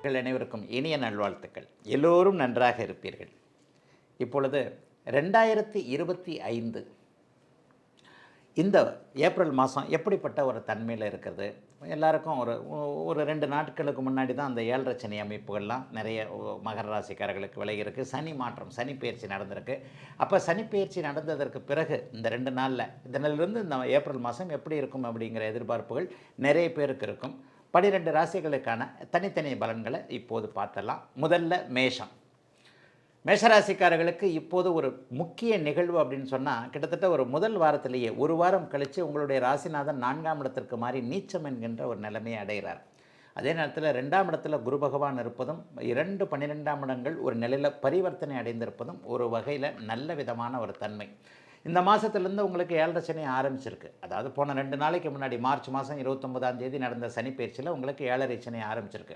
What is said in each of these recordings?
அனைவருக்கும் இனிய நல்வாழ்த்துக்கள். எல்லோரும் நன்றாக இருப்பீர்கள். இப்பொழுது 2025 இந்த ஏப்ரல் மாதம் எப்படிப்பட்ட ஒரு தன்மையில் இருக்கிறது? எல்லாருக்கும் ஒரு 2 நாட்களுக்கு முன்னாடி தான் அந்த 7.5 சனி அமைப்புகள்லாம் நிறைய மகர ராசிக்காரர்களுக்கு விலகிருக்கு. சனி மாற்றம், சனி பெயர்ச்சி நடந்திருக்கு. அப்போ சனி பெயர்ச்சி நடந்ததற்கு பிறகு இந்த 2 நாளில் இதனிலிருந்து இந்த ஏப்ரல் மாதம் எப்படி இருக்கும் அப்படிங்கிற எதிர்பார்ப்புகள் நிறைய பேருக்கு இருக்கும். 12 ராசிகளுக்கான தனித்தனி பலன்களை இப்போது பார்த்தலாம். முதல்ல மேஷம். மேஷராசிக்காரர்களுக்கு இப்போது ஒரு முக்கிய நிகழ்வு அப்படின்னு சொன்னால், கிட்டத்தட்ட ஒரு முதல் வாரத்திலேயே ஒரு வாரம் கழித்து உங்களுடைய ராசிநாதன் 4ஆம் இடத்திற்கு மாறி நீச்சம் என்கின்ற ஒரு நிலைமையை அடைகிறார். அதே நேரத்தில் 2ஆம் இடத்துல குரு பகவான் இருப்பதும் 12ஆம் இடங்கள் ஒரு நிலையில் பரிவர்த்தனை அடைந்திருப்பதும் ஒரு வகையில் நல்ல விதமான ஒரு தன்மை. இந்த மாதத்துலேருந்து உங்களுக்கு 7.5 சனி ஆரம்பிச்சிருக்கு. அதாவது போன 2 நாளைக்கு முன்னாடி மார்ச் மாதம் 29ஆம் தேதி நடந்த சனி பயிற்சியில் உங்களுக்கு 7.5 சனி ஆரம்பிச்சிருக்கு.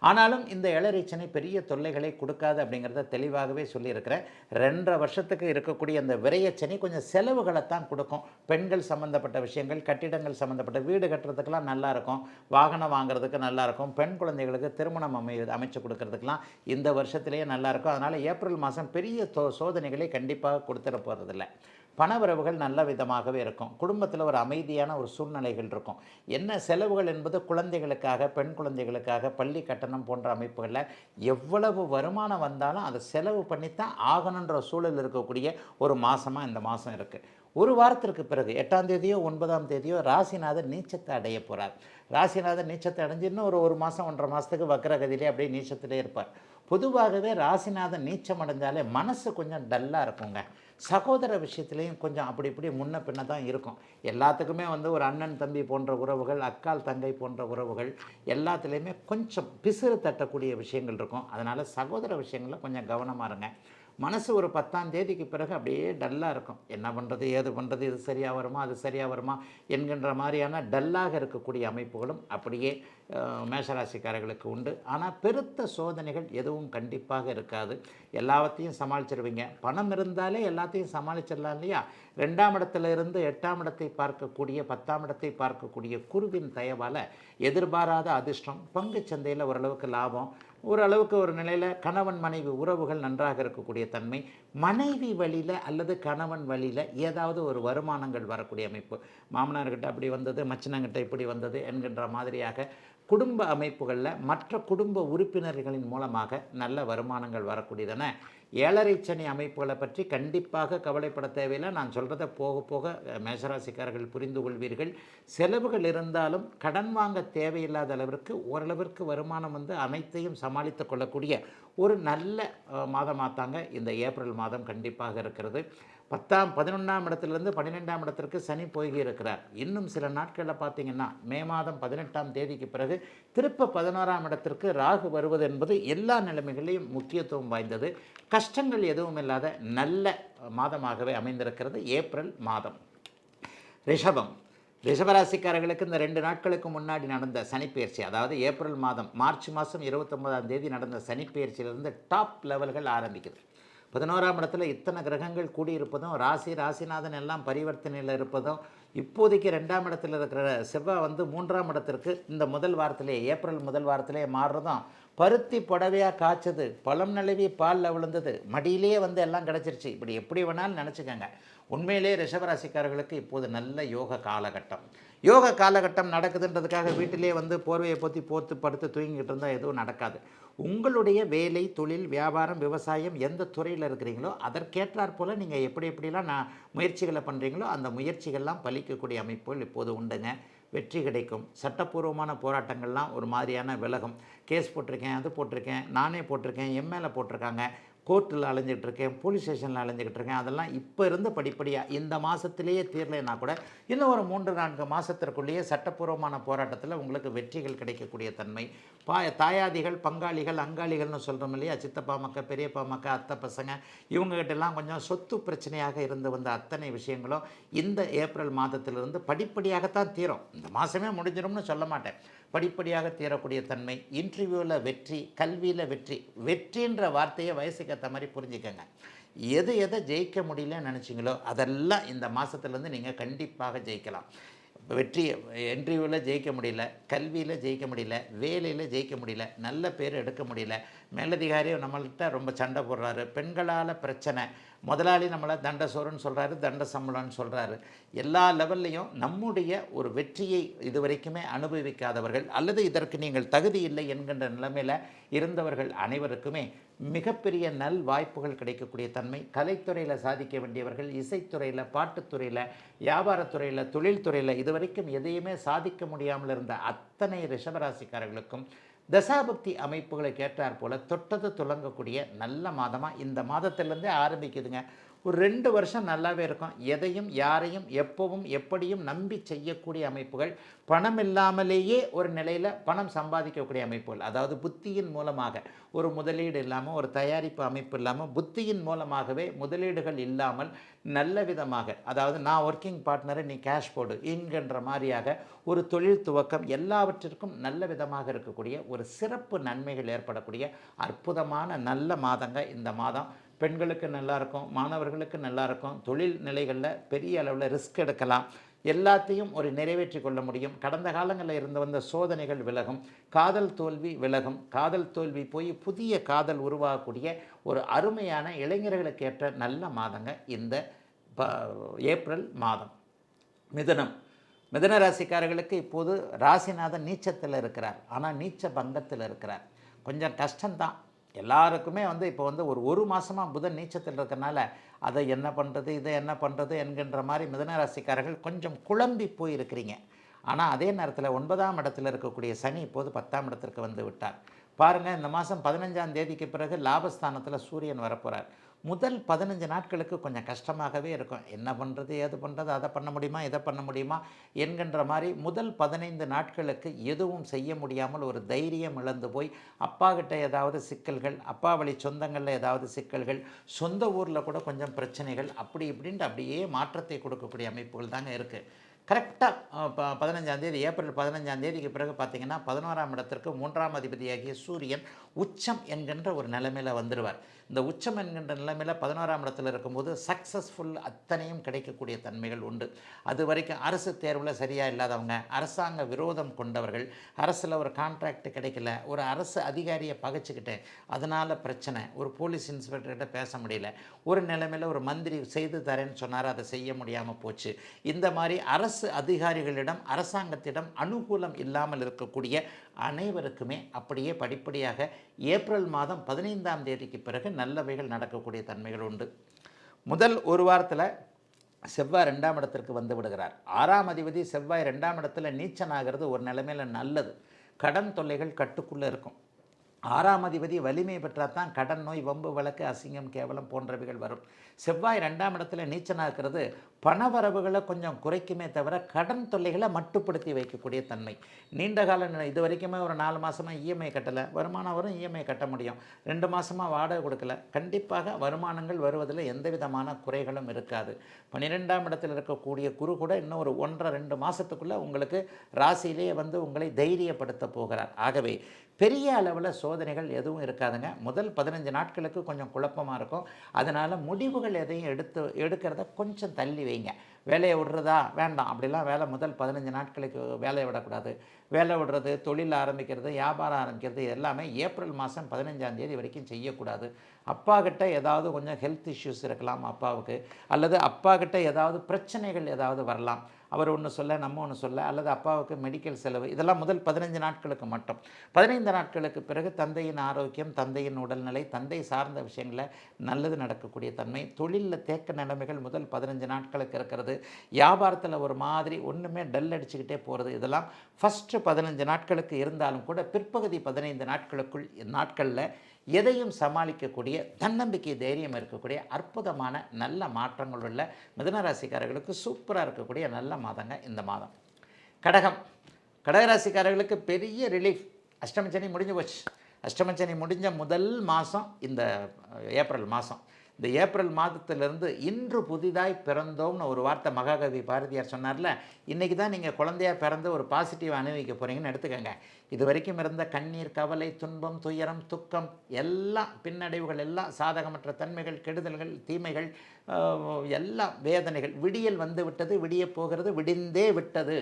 ஆனாலும் இந்த 7.5 சனி பெரிய தொல்லைகளை கொடுக்காது அப்படிங்கிறத தெளிவாகவே சொல்லியிருக்கிறேன். 2.5 வருஷத்துக்கு இருக்கக்கூடிய அந்த விரயச்சனி கொஞ்சம் செலவுகளைத்தான் கொடுக்கும். பெண்கள் சம்மந்தப்பட்ட விஷயங்கள், கட்டிடங்கள் சம்மந்தப்பட்ட வீடு கட்டுறதுக்கெல்லாம் நல்லாயிருக்கும், வாகனம் வாங்குறதுக்கு நல்லாயிருக்கும், பெண் குழந்தைகளுக்கு திருமணம் அமைச்சு கொடுக்கறதுக்கெல்லாம் இந்த வருஷத்துலேயே நல்லாயிருக்கும். அதனால் ஏப்ரல் மாதம் பெரிய சோதனைகளை கண்டிப்பாக கொடுத்துட போகிறதில்ல. பணவரவுகள் நல்ல விதமாகவே இருக்கும். குடும்பத்தில் ஒரு அமைதியான ஒரு சூழ்நிலைகள் இருக்கும். என்ன செலவுகள் என்பது குழந்தைகளுக்காக, பெண் குழந்தைகளுக்காக, பள்ளி கட்டணம் போன்ற அமைப்புகளில் எவ்வளவு வருமானம் வந்தாலும் அதை செலவு பண்ணித்தான் ஆகணுன்ற சூழல் இருக்கக்கூடிய ஒரு மாதமாக இந்த மாதம் இருக்குது. ஒரு வாரத்திற்கு பிறகு 8ஆம் தேதியோ 9ஆம் தேதியோ ராசிநாதர் நீச்சத்தை அடைய போகிறார். ராசிநாதர் நீச்சத்தை அடைஞ்சு இன்னும் ஒரு மாதம் 1.5 மாதத்துக்கு வக்கரகதியிலே அப்படியே நீச்சத்திலே இருப்பார். பொதுவாகவே ராசிநாதன் நீச்சம் அடைஞ்சாலே மனசு கொஞ்சம் டல்லாக இருக்குங்க. சகோதர விஷயத்துலேயும் கொஞ்சம் அப்படி இப்படி முன்ன பின்ன தான் இருக்கும். எல்லாத்துக்குமே ஒரு அண்ணன் தம்பி போன்ற உறவுகள், அக்கால் தங்கை போன்ற உறவுகள் எல்லாத்துலேயுமே கொஞ்சம் பிசிறு தட்டக்கூடிய விஷயங்கள் இருக்கும். அதனால் சகோதர விஷயங்களில் கொஞ்சம் கவனமாக இருங்க. மனசு ஒரு 10ஆம் தேதிக்கு பிறகு அப்படியே டல்லாக இருக்கும். என்ன பண்ணுறது, ஏது பண்ணுறது, இது சரியாக வருமா, அது சரியாக வருமா என்கின்ற மாதிரியான டல்லாக இருக்கக்கூடிய அமைப்புகளும் அப்படியே மேஷராசிக்காரர்களுக்கு உண்டு. ஆனால் பெருத்த சோதனைகள் எதுவும் கண்டிப்பாக இருக்காது. எல்லாத்தையும் சமாளிச்சிருவீங்க. பணம் இருந்தாலே எல்லாத்தையும் சமாளிச்சிடலாம் இல்லையா? 2ஆம் இடத்துல இருந்து 8ஆம் இடத்தை பார்க்கக்கூடிய, 10ஆம் இடத்தை பார்க்கக்கூடிய குருவின் தயவால் எதிர்பாராத அதிர்ஷ்டம், பங்கு சந்தையில் ஓரளவுக்கு லாபம், ஓரளவுக்கு ஒரு நிலையில் கணவன் மனைவி உறவுகள் நன்றாக இருக்கக்கூடிய தன்மை, மனைவி வழியில் அல்லது கணவன் வழியில் ஏதாவது ஒரு வருமானங்கள் வரக்கூடிய அமைப்பு. மாமனார்கிட்ட அப்படி வந்தது, மச்சினங்கிட்ட இப்படி வந்தது என்கின்ற மாதிரியாக குடும்ப அமைப்புகளில் மற்ற குடும்ப உறுப்பினர்களின் மூலமாக நல்ல வருமானங்கள் வரக்கூடியதான 7.5 சனி அமைப்புகளை பற்றி கண்டிப்பாக கவலைப்பட தேவையில்லை. நான் சொல்கிறத போக போக மேஷராசிக்காரர்கள் புரிந்து கொள்வீர்கள். செலவுகள் இருந்தாலும் கடன் வாங்க தேவையில்லாத அளவிற்கு ஓரளவிற்கு வருமானம் அனைத்தையும் சமாளித்து கொள்ளக்கூடிய ஒரு நல்ல மாதமாகத்தாங்க இந்த ஏப்ரல் மாதம் கண்டிப்பாக இருக்கிறது. 11ஆம் இடத்திலிருந்து 12ஆம் இடத்திற்கு சனி போகி இருக்கிறார். இன்னும் சில நாட்களில் பார்த்திங்கன்னா மே மாதம் 18ஆம் தேதிக்கு பிறகு திருப்ப 11ஆம் இடத்திற்கு ராகு வருவது என்பது எல்லா நிலைமைகளையும் முக்கியத்துவம் வாய்ந்தது. கஷ்டங்கள் எதுவும் இல்லாத நல்ல மாதமாகவே அமைந்திருக்கிறது ஏப்ரல் மாதம். ரிஷபம். ரிஷபராசிக்காரர்களுக்கு இந்த 2 நாட்களுக்கு முன்னாடி நடந்த சனிப்பெயர்ச்சி, அதாவது ஏப்ரல் மாதம் மார்ச் மாதம் 29ஆம் தேதி நடந்த சனிப்பெயர்ச்சியிலிருந்து டாப் லெவல்கள் ஆரம்பிக்குது. 11ஆம் இடத்துல இத்தனை கிரகங்கள் கூடியிருப்பதும், ராசிநாதன் எல்லாம் பரிவர்த்தனையில் இருப்பதும், இப்போதைக்கு 2ஆம் இடத்துல இருக்கிற செவ்வாய் 3ஆம் இடத்திற்கு இந்த முதல் வாரத்திலே, ஏப்ரல் முதல் வாரத்திலே மாறுறதும், பருத்தி புடவையாக காய்ச்சது, பழம் நிலவி பாலில் விழுந்தது, மடியிலே எல்லாம் கிடச்சிருச்சு. இப்படி எப்படி வேணாலும் நினச்சிக்கோங்க. உண்மையிலே ரிஷபராசிக்காரர்களுக்கு இப்போது நல்ல யோக காலகட்டம். யோக காலகட்டம் நடக்குதுன்றதுக்காக வீட்டிலே போர்வையை போத்து படுத்து தூங்கிக்கிட்டு இருந்தால் எதுவும் நடக்காது. உங்களுடைய வேலை, தொழில், வியாபாரம், விவசாயம் எந்த துறையில் இருக்கிறீங்களோ அதற்கேற்றாற் போல் நீங்கள் எப்படிலாம் முயற்சிகளை பண்ணுறீங்களோ அந்த முயற்சிகள்லாம் பலிக்கக்கூடிய அமைப்புகள் இப்போது உண்டுங்க. வெற்றி கிடைக்கும். சட்டப்பூர்வமான போராட்டங்கள்லாம் ஒரு மாதிரியான விலகும். கேஸ் போட்டிருக்கேன், அது போட்டிருக்கேன், நானே போட்டிருக்கேன், எம்எல்ஏ போட்டிருக்காங்க, கோர்ட்டில் அலைஞ்சிக்கிட்டு இருக்கேன், போலீஸ் ஸ்டேஷனில் அலைஞ்சிக்கிட்டு இருக்கேன், அதெல்லாம் இப்போ இருந்து படிப்படியாக இந்த மாதத்திலேயே தீரலைன்னா கூட இன்னும் ஒரு 3-4 மாதத்திற்குள்ளேயே சட்டப்பூர்வமான போராட்டத்தில் உங்களுக்கு வெற்றிகள் கிடைக்கக்கூடிய தன்மை. தாயாதிகள், பங்காளிகள், அங்காளிகள்னு சொல்கிறோம் இல்லையா? சித்தப்பா மக்க, பெரியப்பா மக்க, அத்தை பசங்க, இவங்ககிட்டலாம் கொஞ்சம் சொத்து பிரச்சனையாக இருந்து வந்த அத்தனை விஷயங்களும் இந்த ஏப்ரல் மாதத்திலிருந்து படிப்படியாகத்தான் தீரும். இந்த மாதமே முடிஞ்சிடும்னு சொல்ல மாட்டேன். படிப்படியாக தீரக்கூடிய தன்மை. இன்டர்வியூவில் வெற்றி, கல்வியில் வெற்றி. வெற்றின்ற வார்த்தையை வயசுக்கு ஏற்ற மாதிரி புரிஞ்சுக்கங்க. எதை ஜெயிக்க முடியலன்னு நினச்சிங்களோ அதெல்லாம் இந்த மாதத்துலேருந்து நீங்கள் கண்டிப்பாக ஜெயிக்கலாம். வெற்றி இன்டர்வியூவில் ஜெயிக்க முடியல, கல்வியில் ஜெயிக்க முடியல, வேலையில் ஜெயிக்க முடியல, நல்ல பேர் எடுக்க முடியல, மேலதிகாரியும் நம்மள்கிட்ட ரொம்ப சண்டை போடுறாரு, பெண்களால் பிரச்சனை, முதலாளி நம்மளை தண்ட சோறுன்னு சொல்கிறாரு, தண்ட சம்பளம்னு சொல்கிறாரு. எல்லா லெவல்லையும் நம்முடைய ஒரு வெற்றியை இதுவரைக்குமே அனுபவிக்காதவர்கள் அல்லது இதற்கு நீங்கள் தகுதி இல்லை என்கின்ற நிலைமையில் இருந்தவர்கள் அனைவருக்குமே மிகப்பெரிய நல் வாய்ப்புகள் கிடைக்கக்கூடிய தன்மை. கலைத்துறையில் சாதிக்க வேண்டியவர்கள், இசைத்துறையில், பாட்டுத்துறையில், வியாபாரத்துறையில், தொழில்துறையில் இதுவரைக்கும் எதையுமே சாதிக்க முடியாமல் இருந்த அத்தனை ரிஷபராசிக்காரர்களுக்கும் தசாபக்தி அமைப்புகளை கேட்டார் போல் தொட்டது துலங்கக்கூடிய நல்ல மாதமாக இந்த மாதத்திலேருந்தே ஆரம்பிக்குதுங்க. ஒரு 2 வருஷம் நல்லாவே இருக்கும். எதையும் யாரையும் எப்பவும் எப்படியும் நம்பி செய்யக்கூடிய அமைப்புகள், பணம் இல்லாமலேயே ஒரு நிலையில் பணம் சம்பாதிக்கக்கூடிய அமைப்புகள், அதாவது புத்தியின் மூலமாக ஒரு முதலீடு இல்லாமல், ஒரு தயாரிப்பு அமைப்பு இல்லாமல், புத்தியின் மூலமாகவே முதலீடுகள் இல்லாமல் நல்ல விதமாக, அதாவது நான் ஒர்க்கிங் பார்ட்னரை நீ கேஷ் போடு என்கின்ற மாதிரியாக ஒரு தொழில் துவக்கம் எல்லாவற்றிற்கும் நல்ல விதமாக இருக்கக்கூடிய ஒரு சிறப்பு நன்மைகள் ஏற்படக்கூடிய அற்புதமான நல்ல மாதங்க இந்த மாதம். பெண்களுக்கு நல்லாயிருக்கும், மாணவர்களுக்கு நல்லாயிருக்கும், தொழில் நிலைகளில் பெரிய அளவில் ரிஸ்க் எடுக்கலாம், எல்லாத்தையும் ஒரு நிறைவேற்றி கொள்ள முடியும். கடந்த காலங்களில் இருந்து வந்த சோதனைகள் விலகும், காதல் தோல்வி விலகும், காதல் தோல்வி போய் புதிய காதல் உருவாகக்கூடிய ஒரு அருமையான இளைஞர்களுக்கு ஏற்ற நல்ல மாதங்க இந்த ஏப்ரல் மாதம். மிதுன ராசிக்காரர்களுக்கு இப்போது ராசிநாதன் நீச்சத்தில் இருக்கிறார். ஆனால் நீச்ச பங்கத்தில் இருக்கிறார். கொஞ்சம் கஷ்டம்தான் எல்லாருக்குமே. இப்போ ஒரு மாதமாக புதன் நீச்சத்தில் இருக்கிறனால அதை என்ன பண்ணுறது, இதை என்ன பண்ணுறது என்கின்ற மாதிரி மிதுன ராசிக்காரர்கள் கொஞ்சம் குழம்பி போயிருக்கிறீங்க. ஆனால் அதே நேரத்தில் 9ஆம் இடத்தில் இருக்கக்கூடிய சனி இப்போது 10ஆம் இடத்திற்கு வந்து விட்டார். பாருங்கள், இந்த மாதம் 15ஆம் தேதிக்கு பிறகு லாபஸ்தானத்தில் சூரியன் வரப்போகிறார். முதல் 15 நாட்களுக்கு கொஞ்சம் கஷ்டமாகவே இருக்கும். என்ன பண்ணுறது, ஏது பண்ணுறது, அதை பண்ண முடியுமா, இதை பண்ண முடியுமா என்கின்ற மாதிரி முதல் 15 நாட்களுக்கு எதுவும் செய்ய முடியாமல் ஒரு தைரியம் இழந்து போய் அப்பாக்கிட்ட ஏதாவது சிக்கல்கள், அப்பா வழி சொந்தங்களில் ஏதாவது சிக்கல்கள், சொந்த ஊரில் கூட கொஞ்சம் பிரச்சனைகள், அப்படி இப்படின்ட்டு அப்படியே மாற்றத்தை கொடுக்கக்கூடிய அமைப்புகள் தாங்க இருக்குது. கரெக்டாக 15ஆம் தேதி, ஏப்ரல் 15ஆம் தேதிக்கு பிறகு பார்த்திங்கன்னா 11ஆம் இடத்திற்கு 3ஆம் அதிபதியாகிய சூரியன் உச்சம் என்கின்ற ஒரு நிலைமையில் வந்துடுவார். இந்த உச்சம் என்கின்ற நிலைமையில் 11ஆம் இடத்தில் இருக்கும்போது சக்ஸஸ்ஃபுல் அத்தனையும் கிடைக்கக்கூடிய தன்மைகள் உண்டு. அது வரைக்கும் அரசு தேர்வில் சரியாக இல்லாதவங்க, அரசாங்க விரோதம் கொண்டவர்கள், அரசில் ஒரு கான்ட்ராக்ட் கிடைக்கல, ஒரு அரசு அதிகாரியை பகைச்சிக்கிட்டேன் அதனால் பிரச்சனை, ஒரு போலீஸ் இன்ஸ்பெக்டர்கிட்ட பேச முடியல, ஒரு நிலைமையில் ஒரு மந்திரி செய்து தரேன்னு சொன்னார், அதை செய்ய முடியாமல் போச்சு. இந்த மாதிரி அரசு அதிகாரிகளிடம், அரசாங்கத்திடம் அனுகூலம் இல்லாமல் இருக்கக்கூடிய அனைவருக்குமே அப்படியே படிப்படியாக ஏப்ரல் மாதம் 15ஆம் தேதிக்கு பிறகு நல்லவைகள் நடக்கக்கூடிய தன்மைகள் உண்டு. முதல் ஒரு வாரத்தில் செவ்வாய் 2ஆம் இடத்திற்கு வந்து விடுகிறார். 6ஆம் அதிபதி செவ்வாய் 2ஆம் இடத்துல நீச்சனாகிறது ஒரு நிலைமையில் நல்லது. கடன் தொல்லைகள் கட்டுக்குள்ளே இருக்கும். 6ஆம் அதிபதி வலிமை பெற்றால் தான் கடன் நோய், வம்பு வழக்கு, அசிங்கம், கேவலம் போன்றவைகள் வரும். செவ்வாய் 2ஆம் இடத்துல நீச்சனாகிறது பணவரவுகளை கொஞ்சம் குறைக்குமே தவிர கடன் தொல்லைகளை மட்டுப்படுத்தி வைக்கக்கூடிய தன்மை. நீண்ட கால இது வரைக்குமே ஒரு 4 மாதமாக இஎம்ஐ கட்டலை, வருமானம் வரும், இஎம்ஐ கட்ட முடியும். 2 மாதமாக வாடகை கொடுக்கல, கண்டிப்பாக வருமானங்கள் வருவதில் எந்த விதமான குறைகளும் இருக்காது. 12ஆம் இடத்தில் இருக்கக்கூடிய குரு கூட இன்னும் ஒரு 1.5-2 மாதத்துக்குள்ளே உங்களுக்கு ராசியிலேயே உங்களை தைரியப்படுத்த போகிறார். ஆகவே பெரிய அளவில் சோதனைகள் எதுவும் இருக்காதுங்க. முதல் 15 நாட்களுக்கு கொஞ்சம் குழப்பமாக இருக்கும். அதனால் முடிவுகள் எதையும் எடுக்கிறத கொஞ்சம் தள்ளி வைங்க. வேலையை விடுறதா வேண்டாம், அப்படிலாம் வேலை முதல் 15 நாட்களுக்கு வேலையை விடக்கூடாது. வேலை விடுறது, தொழில் ஆரம்பிக்கிறது, வியாபாரம் ஆரம்பிக்கிறது எல்லாமே ஏப்ரல் மாதம் 15ஆம் தேதி வரைக்கும் செய்யக்கூடாது. அப்பா கிட்ட ஏதாவது கொஞ்சம் ஹெல்த் இஷ்யூஸ் இருக்கலாம் அப்பாவுக்கு, அல்லது அப்பா கிட்ட ஏதாவது பிரச்சனைகள் ஏதாவது வரலாம். அவர் ஒன்று சொல்ல, நம்ம ஒன்று சொல்ல, அல்லது அப்பாவுக்கு மெடிக்கல் செலவு, இதெல்லாம் முதல் 15 நாட்களுக்கு மட்டும். 15 நாட்களுக்கு பிறகு தந்தையின் ஆரோக்கியம், தந்தையின் உடல்நிலை, தந்தை சார்ந்த விஷயங்களில் நல்லது நடக்கக்கூடிய தன்மை. தொழிலில் தேக்க நிலைமைகள் முதல் 15 நாட்களுக்கு இருக்கிறது. வியாபாரத்தில் ஒரு மாதிரி ஒன்றுமே டல் அடிச்சுக்கிட்டே போகிறது, இதெல்லாம் ஃபஸ்ட்டு 15 நாட்களுக்கு இருந்தாலும் கூட பிற்பகுதி 15 நாட்களில் எதையும் சமாளிக்கக்கூடிய தன்னம்பிக்கை, தைரியம் இருக்கக்கூடிய அற்புதமான நல்ல மாற்றங்கள் உள்ள மிதுனராசிக்காரர்களுக்கு சூப்பராக இருக்கக்கூடிய நல்ல மாதங்க இந்த மாதம். கடகராசிக்காரர்களுக்கு பெரிய ரிலீஃப். அஷ்டமச்சனி முடிஞ்சு போச்சு. அஷ்டமச்சனி முடிஞ்ச முதல் மாதம் இந்த ஏப்ரல் மாதம். இந்த ஏப்ரல் மாதத்திலிருந்து இன்று புதிதாய் பிறந்தோம்னு ஒரு வார்த்தை மகாகவி பாரதியார் சொன்னார்ல, இன்றைக்கி தான் நீங்கள் குழந்தையாக பிறந்து ஒரு பாசிட்டிவ் அனுபவிக்க போகிறீங்கன்னு எடுத்துக்கோங்க. இது வரைக்கும் இருந்த கண்ணீர், கவலை, துன்பம், துயரம், துக்கம் எல்லாம் பின்னடைவுகள் எல்லாம் சாதகமற்ற தன்மைகள், கெடுதல்கள், தீமைகள், எல்லாம் வேதனைகள், விடியல் வந்து விட்டது, விடிய போகிறது, விடிந்தே விட்டது,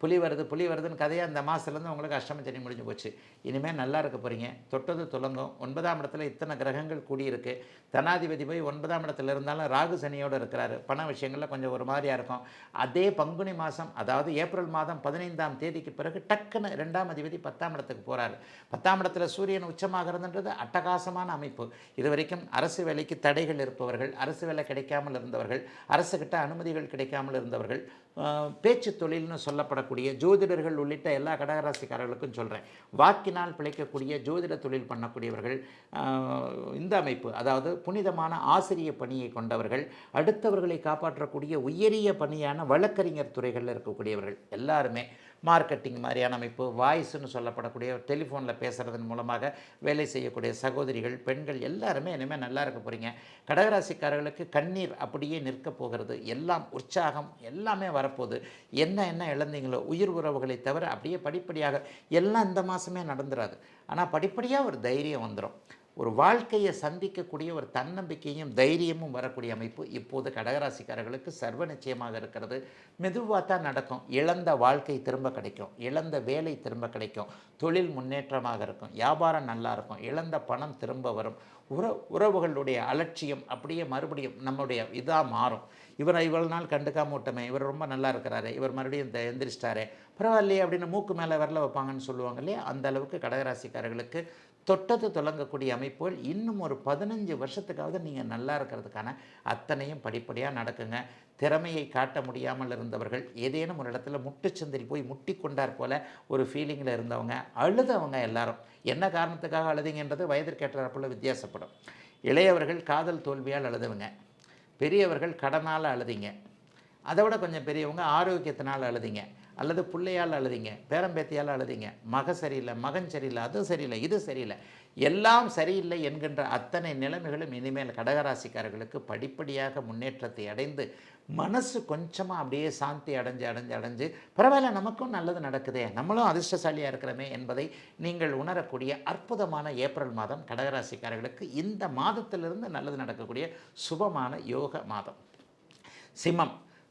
புலி வருதுன்னு கதையாக அந்த மாதத்துலேருந்து உங்களுக்கு அஷ்டமச்சனி முடிஞ்சு போச்சு. இனிமேல் நல்லா இருக்க போகிறீங்க. தொட்டது துலங்கும். 9ஆம் இடத்துல இத்தனை கிரகங்கள் கூடியிருக்கு. தனாதிபதி போய் 9ஆம் இடத்துல இருந்தாலும் ராகு சனியோடு இருக்கிறாரு. பண விஷயங்களில் கொஞ்சம் ஒரு மாதிரியாக இருக்கும். அதே பங்குனி மாதம், அதாவது ஏப்ரல் மாதம் 15ஆம் தேதிக்கு பிறகு டக்குன்னு 2ஆம் அதிபதி 10ஆம் இடத்துக்கு போகிறாரு. 10ஆம் இடத்துல சூரியன் உச்சமாகிறதுன்றது அட்டகாசமான அமைப்பு. இது வரைக்கும் அரசு வேலைக்கு தடைகள் இருப்பவர்கள், அரசு வேலை கிடைக்காமல் இருந்தவர்கள், அரசுகிட்ட அனுமதிகள் கிடைக்காமல் இருந்தவர்கள், பேச்சு தொழில்னு சொல்லப்படக்கூடிய ஜோதிடர்கள் உள்ளிட்ட எல்லா கடகராசிக்காரர்களுக்கும் சொல்கிறேன், வாக்கினால் பிழைக்கக்கூடிய ஜோதிட தொழில் பண்ணக்கூடியவர்கள், இந்த அமைப்பு அதாவது புனிதமான ஆசிரிய பணியை கொண்டவர்கள், அடுத்தவர்களை காப்பாற்றக்கூடிய உயரிய பணியான வழக்கறிஞர் துறைகளில் இருக்கக்கூடியவர்கள் எல்லாருமே, மார்க்கெட்டிங் மாதிரியான அமைப்பு, வாய்ஸ்ன்னு சொல்லப்படக்கூடிய டெலிஃபோனில் பேசுகிறதன் மூலமாக வேலை செய்யக்கூடிய சகோதரிகள், பெண்கள் எல்லாருமே இனிமேல் நல்லா இருக்க போகிறீங்க. கடகராசிக்காரர்களுக்கு கண்ணீர் அப்படியே நிற்க போகிறது. எல்லாம் உற்சாகம் எல்லாமே வரப்போகுது. என்ன இழந்தீங்களோ உயிர் உறவுகளை தவிர அப்படியே படிப்படியாக எல்லாம் இந்த மாதமே நடந்துடாது. ஆனால் படிப்படியாக ஒரு தைரியம் வந்துடும். ஒரு வாழ்க்கையை சந்திக்கக்கூடிய ஒரு தன்னம்பிக்கையும் தைரியமும் வரக்கூடிய அமைப்பு இப்போது கடகராசிக்காரர்களுக்கு சர்வ நிச்சயமாக இருக்கிறது. மெதுவாக தான் நடக்கும். இழந்த வாழ்க்கை திரும்ப கிடைக்கும், இழந்த வேலை திரும்ப கிடைக்கும், தொழில் முன்னேற்றமாக இருக்கும், வியாபாரம் நல்லா இருக்கும், இழந்த பணம் திரும்ப வரும், உறவுகளுடைய அலட்சியம் அப்படியே மறுபடியும் நம்முடைய இதாக மாறும். இவ்வளோ நாள் கண்டுக்காம விட்டமே, இவர் ரொம்ப நல்லா இருக்கிறாரு, இவர் மறுபடியும் எந்திரிச்சிட்டாரே பரவாயில்லையே அப்படின்னு மூக்கு மேலே வரல வைப்பாங்கன்னு சொல்லுவாங்க இல்லையா, அந்த அளவுக்கு கடகராசிக்காரர்களுக்கு தொட்டது தொடங்கக்கூடிய அமைப்புகள் இன்னும் ஒரு 15 வருஷத்துக்காவது நீங்கள் நல்லா இருக்கிறதுக்கான அத்தனையும் படிப்படியாக நடக்குங்க. திறமையை காட்ட முடியாமல் இருந்தவர்கள், ஏதேனும் ஒரு இடத்துல முட்டுச்சந்திரி போய் முட்டி கொண்டார் போல் ஒரு ஃபீலிங்கில் இருந்தவங்க, அழுதவங்க எல்லாரும் என்ன காரணத்துக்காக அழுதிங்கன்றது வயதிற்கேற்றாற்போல் வித்தியாசப்படும். இளையவர்கள் காதல் தோல்வியால் அழுதுவங்க, பெரியவர்கள் கடனால் அழுதிங்க, அதை விட கொஞ்சம் பெரியவங்க ஆரோக்கியத்தினால் அழுதிங்க, அல்லது பிள்ளையால் அழுதிங்க, பேரம்பேத்தியால் அழுதிங்க, சரியில்லை, மகன் சரியில்லை, அது சரியில்லை, இது சரியில்லை, எல்லாம் சரியில்லை என்கின்ற அத்தனை நிலைமைகளும் இனிமேல் கடகராசிக்காரர்களுக்கு படிப்படியாக முன்னேற்றத்தை அடைந்து மனசு கொஞ்சமாக அப்படியே சாந்தி அடைஞ்சு பரவாயில்ல நமக்கும் நல்லது நடக்குதே, நம்மளும் அதிர்ஷ்டசாலியாக இருக்கிறோமே என்பதை நீங்கள் உணரக்கூடிய அற்புதமான ஏப்ரல் மாதம் கடகராசிக்காரர்களுக்கு இந்த மாதத்திலிருந்து நல்லது நடக்கக்கூடிய சுபமான யோக மாதம்.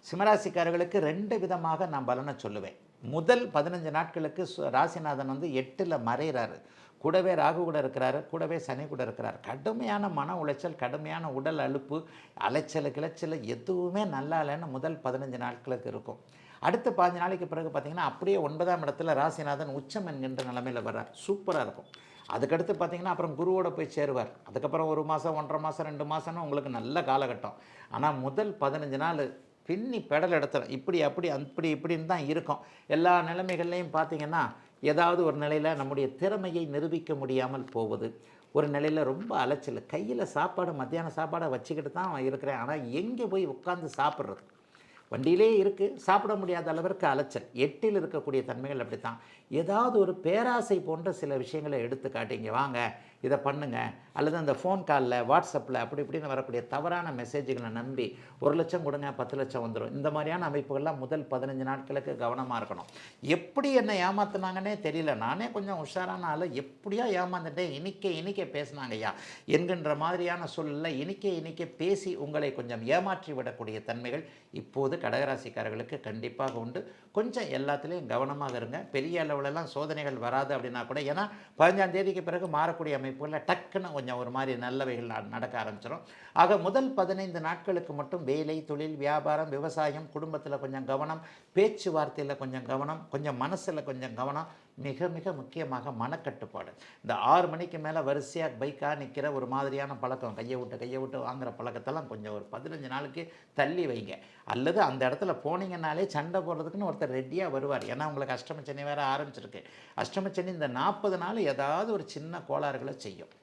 சிம்மராசிக்காரர்களுக்கு 2 விதமாக நான் பலனை சொல்லுவேன். முதல் 15 நாட்களுக்கு ராசிநாதன் 8ல் மறைகிறாரு, கூடவே ராகு கூட இருக்கிறாரு, கூடவே சனி கூட இருக்கிறார். கடுமையான மன உளைச்சல், கடுமையான உடல் அலுப்பு, கிளச்சல் எதுவுமே நல்லா இல்லைன்னு முதல் 15 நாட்களுக்கு இருக்கும். அடுத்த 15 நாளைக்கு பிறகு பார்த்திங்கன்னா அப்படியே 9ஆம் இடத்துல ராசிநாதன் உச்சம் என்கின்ற நிலைமையில் வர்றார். சூப்பராக இருக்கும். அதுக்கடுத்து பார்த்திங்கன்னா அப்புறம் குருவோட போய் சேருவார். அதுக்கப்புறம் 1 மாதம், 1.5 மாதம், 2 மாதம்னு உங்களுக்கு நல்ல காலகட்டம். ஆனால் முதல் 15 நாள் பின்னி பெடல் இடத்துல இப்படின்னு தான் இருக்கும். எல்லா நிலைமைகள்லையும் பார்த்திங்கன்னா ஏதாவது ஒரு நிலையில் நம்முடைய திறமையை நிரூபிக்க முடியாமல் போவது, ஒரு நிலையில் ரொம்ப அலைச்சல், கையில் சாப்பாடு மத்தியான சாப்பாடை வச்சுக்கிட்டு தான் இருக்கிறேன், ஆனால் எங்கே போய் உட்காந்து சாப்பிட்றது, வண்டியிலே இருக்குது, சாப்பிட முடியாத அளவிற்கு அலைச்சல். 8ல் இருக்கக்கூடிய தன்மைகள் அப்படி தான். ஏதாவது ஒரு பேராசை போன்ற சில விஷயங்களை எடுத்து காட்டிங்க, வாங்க இதை பண்ணுங்க, அல்லது அந்த ஃபோன் காலில் வாட்ஸ்அப்பில் அப்படி இப்படின்னு வரக்கூடிய தவறான மெசேஜுகளை நம்பி 1 லட்சம் கொடுங்க 10 லட்சம் வந்துடும். இந்த மாதிரியான அமைப்புகள்லாம் முதல் 15 நாட்களுக்கு கவனமாக இருக்கணும். எப்படி என்னை ஏமாத்துனாங்கன்னே தெரியல, நானே கொஞ்சம் உஷாரான ஆள், எப்படியா ஏமாந்துட்டேன், இனிக்க பேசினாங்க ஐயா என்கின்ற மாதிரியான சூழலில் இனிக்க பேசி உங்களை கொஞ்சம் ஏமாற்றி விடக்கூடிய தன்மைகள் இப்போது கடகராசிக்காரர்களுக்கு கண்டிப்பாக உண்டு. கொஞ்சம் எல்லாத்துலேயும் கவனமாக இருங்க. பெரிய அளவுலலாம் சோதனைகள் வராது அப்படின்னா கூட, ஏன்னா 15ஆம் தேதிக்கு பிறகு மாறக்கூடிய அமைப்புகளில் டக்குன்னு கொஞ்சம் ஒரு மாதிரி நல்லவைகள் நடக்க ஆரம்பிச்சிடும். ஆக முதல் 15 நாட்களுக்கு மட்டும் வேலை, தொழில், வியாபாரம், விவசாயம், குடும்பத்தில் கொஞ்சம் கவனம், பேச்சுவார்த்தையில் கொஞ்சம் கவனம், கொஞ்சம் மனசில் கொஞ்சம் கவனம், மிக மிக முக்கியமாக மனக்கட்டுப்பாடு. இந்த 6 மணிக்கு மேலே வரிசையாக பைக்காக நிற்கிற ஒரு மாதிரியான பழக்கம், கையை விட்டு வாங்குகிற பழக்கத்தெல்லாம் கொஞ்சம் ஒரு 15 நாளுக்கு தள்ளி வைங்க. அல்லது அந்த இடத்துல போனீங்கன்னாலே சண்டை போடுறதுக்குன்னு ஒருத்தர் ரெடியாக வருவார். ஏன்னா உங்களுக்கு அஷ்டமச்சனி வேறு ஆரம்பிச்சிருக்கு. அஷ்டமச்சனி இந்த 40 நாள் ஏதாவது ஒரு சின்ன கோளாறுகளை செய்யும்.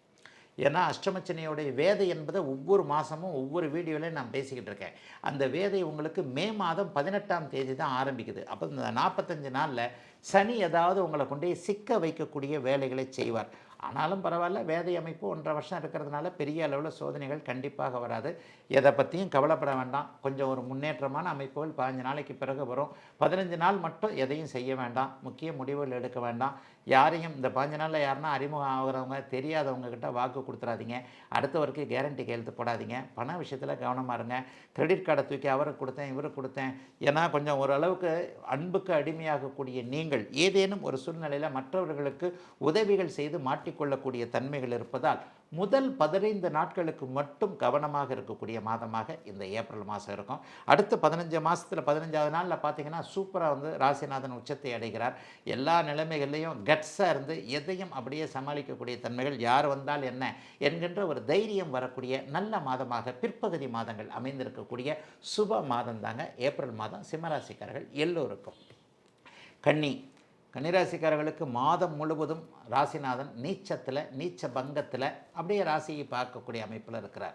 ஏன்னா அஷ்டமச்சனியோடைய வேதை என்பதை ஒவ்வொரு மாதமும் ஒவ்வொரு வீடியோலையும் நான் பேசிக்கிட்டு இருக்கேன். அந்த வேதை உங்களுக்கு மே மாதம் 18ஆம் தேதி தான் ஆரம்பிக்குது. அப்போ இந்த 45 நாளில் சனி ஏதாவது உங்களை கொண்டே சிக்க வைக்கக்கூடிய வேலைகளை செய்வார். ஆனாலும் பரவாயில்ல, வேதை அமைப்பு 1.5 வருஷம் இருக்கிறதுனால பெரிய அளவில் சோதனைகள் கண்டிப்பாக வராது. எதை பற்றியும் கவலைப்பட வேண்டாம். கொஞ்சம் ஒரு முன்னேற்றமான அமைப்புகள் 15 நாளைக்கு பிறகு வரும். 15 நாள் மட்டும் எதையும் செய்ய வேண்டாம், முக்கிய முடிவுகள் எடுக்க வேண்டாம். யாரையும் இந்த 15 நாளில் யாருன்னா அறிமுகம் ஆகிறவங்க தெரியாதவங்க கிட்ட வாக்கு கொடுத்துறாதீங்க. அடுத்தவருக்கு கேரண்டி கையெழுத்து போடாதீங்க. பண விஷயத்தில் கவனமாக இருங்க. கிரெடிட் கார்டை தூக்கி அவருக்கு கொடுத்தேன் இவருக்கு கொடுத்தேன், ஏன்னா கொஞ்சம் ஓரளவுக்கு அன்புக்கு அடிமையாகக்கூடிய நீங்கள் ஏதேனும் ஒரு சூழ்நிலையில் மற்றவர்களுக்கு உதவிகள் செய்து மாட்டிக்கொள்ளக்கூடிய தன்மைகள் இருப்பதால் முதல் 15 நாட்களுக்கு மட்டும் கவனமாக இருக்கக்கூடிய மாதமாக இந்த ஏப்ரல் மாதம் இருக்கும். அடுத்து 15 மாதத்தில் 15வது நாளில் பார்த்தீங்கன்னா சூப்பராக வந்து ராசிநாதன் உச்சத்தை அடைகிறார். எல்லா நிலைமைகள்லையும் கட்ஸாக இருந்து எதையும் அப்படியே சமாளிக்கக்கூடிய தன்மைகள், யார் வந்தால் என்ன என்கின்ற ஒரு தைரியம் வரக்கூடிய நல்ல மாதமாக பிற்பகுதி மாதங்கள் அமைந்திருக்கக்கூடிய சுப மாதம் தாங்க ஏப்ரல் மாதம் சிம்மராசிக்காரர்கள் எல்லோருக்கும். கன்னிராசிக்காரர்களுக்கு மாதம் முழுவதும் ராசிநாதன் நீச்ச பங்கத்தில் அப்படியே ராசியை பார்க்கக்கூடிய அமைப்பில் இருக்கிறார்.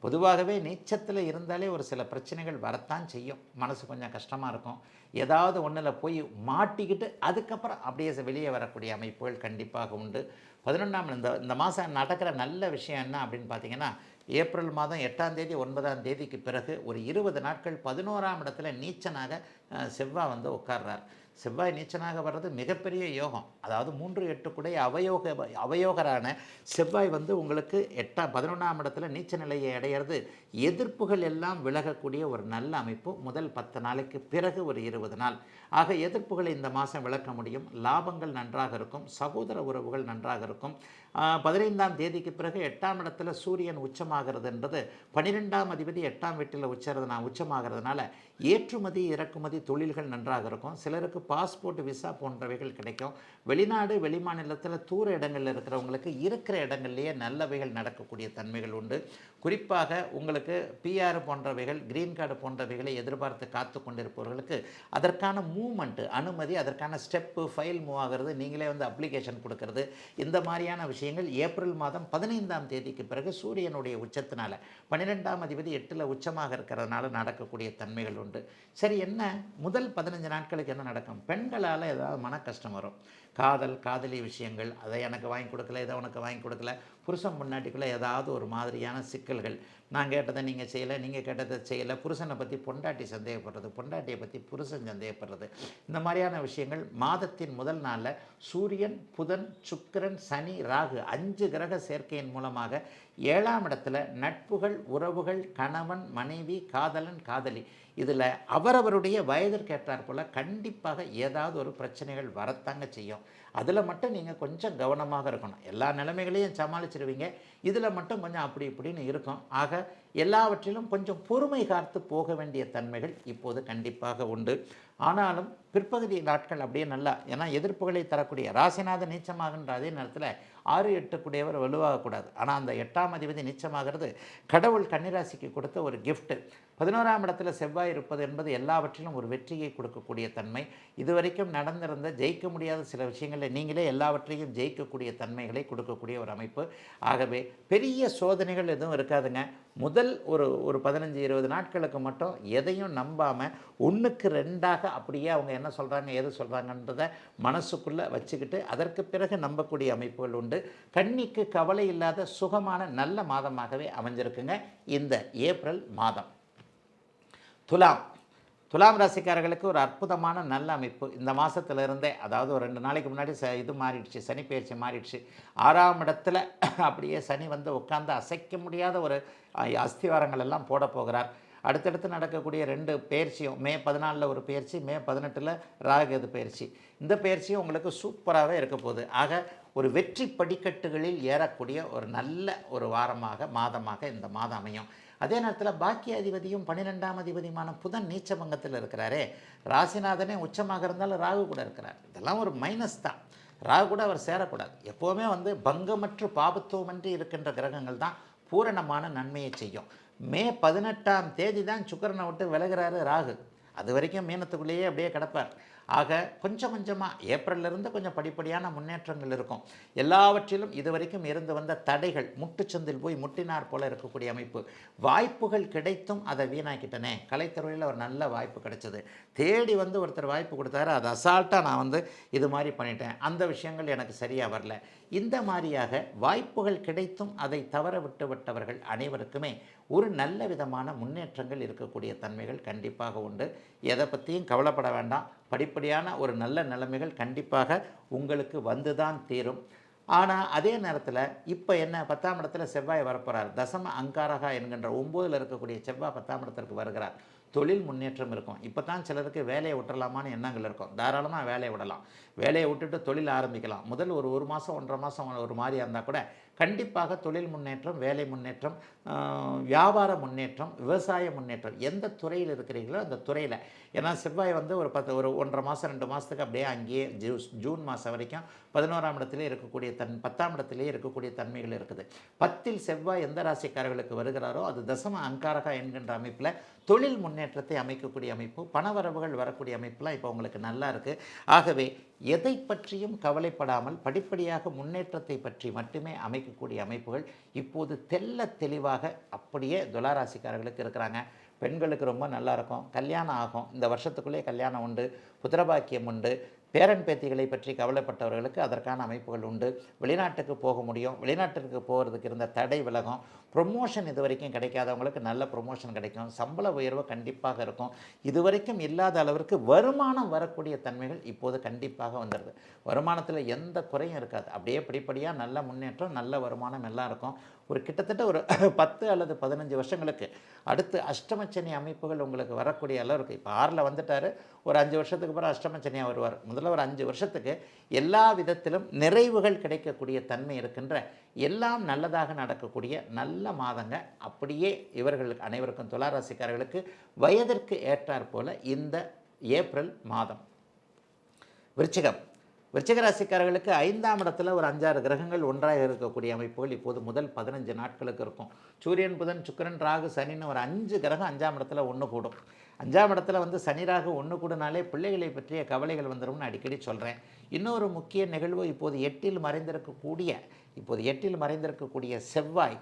பொதுவாகவே நீச்சத்தில் இருந்தாலே ஒரு சில பிரச்சனைகள் வரத்தான் செய்யும். மனசு கொஞ்சம் கஷ்டமாக இருக்கும். ஏதாவது ஒன்றில் போய் மாட்டிக்கிட்டு அதுக்கப்புறம் அப்படியே வெளியே வரக்கூடிய அமைப்புகள் கண்டிப்பாக உண்டு. 11ஆம் இந்த மாதம் நடக்கிற நல்ல விஷயம் என்ன அப்படின்னு பார்த்தீங்கன்னா, ஏப்ரல் மாதம் 8ஆம் தேதி 9ஆம் தேதிக்கு பிறகு ஒரு 20 நாட்கள் 11ஆம் இடத்துல நீச்சனாக செவ்வாய் வந்து உட்கார்றார். செவ்வாய் நீச்சனாக வர்றது மிகப்பெரிய யோகம். அதாவது 3-8 கூட அவயோகரான செவ்வாய் வந்து உங்களுக்கு 11ஆம் இடத்துல நீச்ச நிலையை அடையிறது, எதிர்ப்புகள் எல்லாம் விலகக்கூடிய ஒரு நல்ல அமைப்பு. முதல் 10 நாளைக்கு பிறகு ஒரு 20 நாள் ஆக எதிர்ப்புகளை இந்த மாதம் விளக்க முடியும். லாபங்கள் நன்றாக இருக்கும். சகோதர உறவுகள் நன்றாக இருக்கும். 15ஆம் தேதிக்கு பிறகு 8ஆம் இடத்துல சூரியன் உச்சமாகிறதுன்றது 12ஆம் அதிபதி 8ஆம் வீட்டில் உச்சமாகிறதுனால ஏற்றுமதி இறக்குமதி தொழில்கள் நன்றாக இருக்கும். சிலருக்கு பாஸ்போர்ட் விசா போன்றவைகள் கிடைக்கும். வெளிநாடு வெளிமாநிலத்தில் தூர இடங்களில் இருக்கிறவங்களுக்கு இருக்கிற இடங்கள்லேயே நல்லவைகள் நடக்கக்கூடிய தன்மைகள் உண்டு. குறிப்பாக உங்களுக்கு பிஆர் போன்றவைகள் கிரீன் கார்டு போன்றவைகளை எதிர்பார்த்து காத்து கொண்டிருப்பவர்களுக்கு அதற்கான மூவ்மெண்ட்டு அனுமதி, அதற்கான ஸ்டெப்பு ஃபைல் மூவ் ஆகிறது, நீங்களே வந்து அப்ளிகேஷன் கொடுக்கறது, இந்த மாதிரியான விஷயங்கள் ஏப்ரல் மாதம் 15ஆம் தேதிக்கு பிறகு சூரியனுடைய உச்சத்தினால 12ஆம் அதிபதி 8ல் உச்சமாக இருக்கிறதுனால நடக்கக்கூடிய தன்மைகள் உண்டு. சரி, என்ன முதல் 15 நாட்களுக்கு என்ன நடக்கும்? பெண்களால் ஏதாவது மன கஷ்டம் வரும். காதலி விஷயங்கள், அதை எனக்கு வாங்கி கொடுக்கல, இதை உனக்கு வாங்கி கொடுக்கல, புருஷன் முன்னாடிக்குள்ளே ஏதாவது ஒரு மாதிரியான சிக்கல்கள். நான் கேட்டதை நீங்கள் செய்யலை, நீங்கள் கேட்டதை செய்யலை, புருஷனை பற்றி பொண்டாட்டி சந்தேகப்படுறது, பொண்டாட்டியை பற்றி புருஷன் சந்தேகப்படுறது, இந்த மாதிரியான விஷயங்கள் மாதத்தின் முதல் நாளில் சூரியன் புதன் சுக்கிரன் சனி ராகு 5 கிரக சேர்க்கையின் மூலமாக 7ஆம் இடத்துல நட்புகள் உறவுகள் கணவன் மனைவி காதலன் காதலி இதில் அவரவருடைய வயதிற்கேற்றார் போல் கண்டிப்பாக ஏதாவது ஒரு பிரச்சனைகள் வரத்தாங்க செய்யும். அதில் மட்டும் நீங்கள் கொஞ்சம் கவனமாக இருக்கணும். எல்லா நிலைமைகளையும் சமாளிச்சிருவீங்க, இதில் மட்டும் கொஞ்சம் அப்படி இப்படின்னு இருக்கும். ஆக எல்லாவற்றிலும் கொஞ்சம் பொறுமை காத்து போக வேண்டிய தன்மைகள் இப்போது கண்டிப்பாக உண்டு. ஆனாலும் பிற்பகுதி நாட்கள் அப்படியே நல்லா, ஏன்னா எதிர்ப்புகளை தரக்கூடிய ராசிநாதன் நீச்சமாகின்ற அதே நேரத்தில் 6-8 கூடியவர் வலுவாகக்கூடாது. ஆனால் அந்த 8ஆம் அதிபதி நீச்சமாகிறது கடவுள் கன்னிராசிக்கு கொடுத்த ஒரு கிஃப்ட். 11ஆம் இடத்துல செவ்வாய் இருப்பது என்பது எல்லாவற்றிலும் ஒரு வெற்றியை கொடுக்கக்கூடிய தன்மை. இதுவரைக்கும் நடந்திருந்த ஜெயிக்க முடியாத சில விஷயங்களில் நீங்களே எல்லாவற்றையும் ஜெயிக்கக்கூடிய தன்மைகளை கொடுக்கக்கூடிய ஒரு அமைப்பு. ஆகவே பெரிய சோதனைகள் எதுவும் இருக்காதுங்க. முதல் ஒரு 15-20 நாட்களுக்கு மட்டும் எதையும் நம்பாமல் 1க்கு 2ஆக அப்படியே அவங்க என்ன சொல்கிறாங்க எது சொல்கிறாங்கன்றதை மனசுக்குள்ளே வச்சுக்கிட்டு அதற்கு பிறகு நம்பக்கூடிய அமைப்புகள் உண்டு. கன்னிக்கு கவலை இல்லாத சுகமான நல்ல மாதமாகவே அமைஞ்சிருக்குங்க இந்த ஏப்ரல் மாதம். துலாம் ராசிக்காரர்களுக்கு ஒரு அற்புதமான நல்ல அமைப்பு இந்த மாதத்திலிருந்தே. அதாவது ஒரு 2 நாளைக்கு முன்னாடி இது மாறிடுச்சு, சனி பயிற்சி மாறிடுச்சு. 6ஆம் இடத்துல அப்படியே சனி வந்து உட்கார்ந்து அசைக்க முடியாத ஒரு அஸ்திவாரங்கள் எல்லாம் போட போகிறார். அடுத்தடுத்து நடக்கக்கூடிய 2 பயிற்சியும், மே 14 ஒரு பயிற்சி, மே 18 ராகுகேது பயிற்சி. இந்த பயிற்சியும் உங்களுக்கு சூப்பராகவே இருக்க போகுது. ஆக ஒரு வெற்றி படிக்கட்டுகளில் ஏறக்கூடிய ஒரு நல்ல ஒரு மாதமாக இந்த மாதம் அமையும். அதே நேரத்தில் பாக்கியாதிபதியும் 12ஆம் அதிபதியுமான புதன் நீச்சபங்கத்தில் இருக்கிறாரே, ராசிநாதனே உச்சமாக இருந்தாலும் ராகு கூட இருக்கிறார். இதெல்லாம் ஒரு மைனஸ் தான். ராகு கூட அவர் சேரக்கூடாது. எப்போவுமே வந்து பங்கமற்று பாபத்துவமன்றி இருக்கின்ற கிரகங்கள் தான் பூரணமான நன்மையை செய்யும். மே 18ஆம் தேதி தான் சுக்கிரனை விட்டு விலகிறாரு ராகு. அது வரைக்கும் மீனத்துக்குள்ளேயே அப்படியே கிடப்பார். ஆக கொஞ்சம் கொஞ்சமாக ஏப்ரல்லிருந்து கொஞ்சம் படிப்படியான முன்னேற்றங்கள் இருக்கும். எல்லாவற்றிலும் இதுவரைக்கும் இருந்து வந்த தடைகள் முட்டுச்சந்தில் போய் முட்டினார் போல இருக்கக்கூடிய அமைப்பு. வாய்ப்புகள் கிடைத்தும் அதை வீணாக்கிட்டனே. கலைத்துறையில் ஒரு நல்ல வாய்ப்பு கிடைச்சது, தேடி வந்து ஒருத்தர் வாய்ப்பு கொடுத்தாரு, அதை அசால்ட்டாக நான் வந்து இது மாதிரி பண்ணிட்டேன், அந்த விஷயங்கள் எனக்கு சரியாக வரல. இந்த மாதிரியாக வாய்ப்புகள் கிடைத்தும் அதை தவற விட்டவர்கள் அனைவருக்குமே ஒரு நல்ல விதமான முன்னேற்றங்கள் இருக்கக்கூடிய தன்மைகள் கண்டிப்பாக உண்டு. எதை பற்றியும் கவலைப்பட வேண்டாம். படிப்படியான ஒரு நல்ல நிலைமைகள் கண்டிப்பாக உங்களுக்கு வந்து தான் தீரும். ஆனால் அதே நேரத்தில் இப்போ என்ன 10ஆம் இடத்துல செவ்வாய் வரப்போகிறார். தசம அங்காரகா என்கின்ற 9ல் இருக்கக்கூடிய செவ்வாய் 10ஆம் இடத்திற்கு வருகிறார். தொழில் முன்னேற்றம் இருக்கும். இப்போ தான் சிலருக்கு வேலையை விட்டுறலாமான்னு எண்ணங்கள் இருக்கும். தாராளமாக வேலையை விடலாம். வேலையை விட்டுட்டு தொழில் ஆரம்பிக்கலாம். முதல் ஒரு மாதம் 1.5 மாதம் ஒரு மாதிரியாக இருந்தால் கூட கண்டிப்பாக தொழில் முன்னேற்றம், வேலை முன்னேற்றம், வியாபார முன்னேற்றம், விவசாய முன்னேற்றம், எந்த துறையில் இருக்கிறீர்களோ அந்த துறையில். ஏன்னா செவ்வாய் வந்து ஒரு 1.5 மாதம் 2 மாதத்துக்கு அப்படியே அங்கேயே ஜூன் மாதம் வரைக்கும் 11ஆம் இடத்திலே இருக்கக்கூடிய 10ஆம் இடத்திலே இருக்கக்கூடிய தன்மைகள் இருக்குது. 10ல் செவ்வாய் எந்த ராசிக்காரர்களுக்கு வருகிறாரோ அது தசம அங்காரகா என்கின்ற அமைப்பில் தொழில் முன்னேற்றத்தை அமைக்கக்கூடிய அமைப்பு, பணவரவுகள் வரக்கூடிய அமைப்புலாம் இப்போ உங்களுக்கு நல்லா இருக்குது. ஆகவே எதை பற்றியும் கவலைப்படாமல் படிப்படியாக முன்னேற்றத்தை பற்றி மட்டுமே அமைக்கக்கூடிய அமைப்புகள் இப்போது தெல்ல தெளிவாக அப்படியே துளாராசிக்காரர்களுக்கு இருக்கிறாங்க. பெண்களுக்கு ரொம்ப நல்லாயிருக்கும். கல்யாணம் ஆகும். இந்த வருஷத்துக்குள்ளே கல்யாணம் உண்டு. புத்திரபாக்கியம் உண்டு. பேரன் பேத்திகளை பற்றி கவலைப்பட்டவர்களுக்கு அதற்கான அமைப்புகள் உண்டு. வெளிநாட்டுக்கு போக முடியும். வெளிநாட்டுக்கு போகிறதுக்கு இருந்த தடை விலகும். ப்ரொமோஷன் இது வரைக்கும் கிடைக்காதவங்களுக்கு நல்ல ப்ரொமோஷன் கிடைக்கும். சம்பள உயர்வு கண்டிப்பாக இருக்கும். இதுவரைக்கும் இல்லாத அளவிற்கு வருமானம் வரக்கூடிய தன்மைகள் இப்போது கண்டிப்பாக வந்துடுது. வருமானத்தில் எந்த குறையும் இருக்காது. அப்படியே படிப்படியாக நல்ல முன்னேற்றம், நல்ல வருமானம் எல்லாம் இருக்கும். ஒரு கிட்டத்தட்ட ஒரு 10 அல்லது 15 வருஷங்களுக்கு அடுத்து அஷ்டமச்சனி அமைப்புகள் உங்களுக்கு வரக்கூடிய அளவுக்கு. இப்போ 6ல் வந்துட்டார். ஒரு 5 வருஷத்துக்கு பிறகு அஷ்டமச்சனியாக வருவார். முதல்ல ஒரு 5 வருஷத்துக்கு எல்லா விதத்திலும் நிறைவுகள் கிடைக்கக்கூடிய தன்மை இருக்கின்ற, எல்லாம் நல்லதாக நடக்கக்கூடிய நல்ல மாதங்க. அப்படியே இவர்களுக்கு அனைவருக்கும் துளாராசிக்காரர்களுக்கு வயதிற்கு ஏற்றாற் போல இந்த ஏப்ரல் மாதம். விருச்சிக ராசிக்காரர்களுக்கு 5ஆம் இடத்துல ஒரு 5-6 கிரகங்கள் ஒன்றாக இருக்கக்கூடிய அமைப்புகள் இப்போது முதல் 15 நாட்களுக்கு இருக்கும். சூரியன், புதன், சுக்கிரன், ராகு, சனின்னு ஒரு 5 கிரகம் 5ஆம் இடத்துல ஒன்று கூடும். 5ஆம் இடத்துல வந்து சனி, ராகு ஒன்று கூடுனாலே பிள்ளைகளை பற்றிய கவலைகள் வந்துடும்னு அடிக்கடி சொல்கிறேன். இன்னொரு முக்கிய நிகழ்வு இப்போது 8ல் மறைந்திருக்கக்கூடிய செவ்வாய்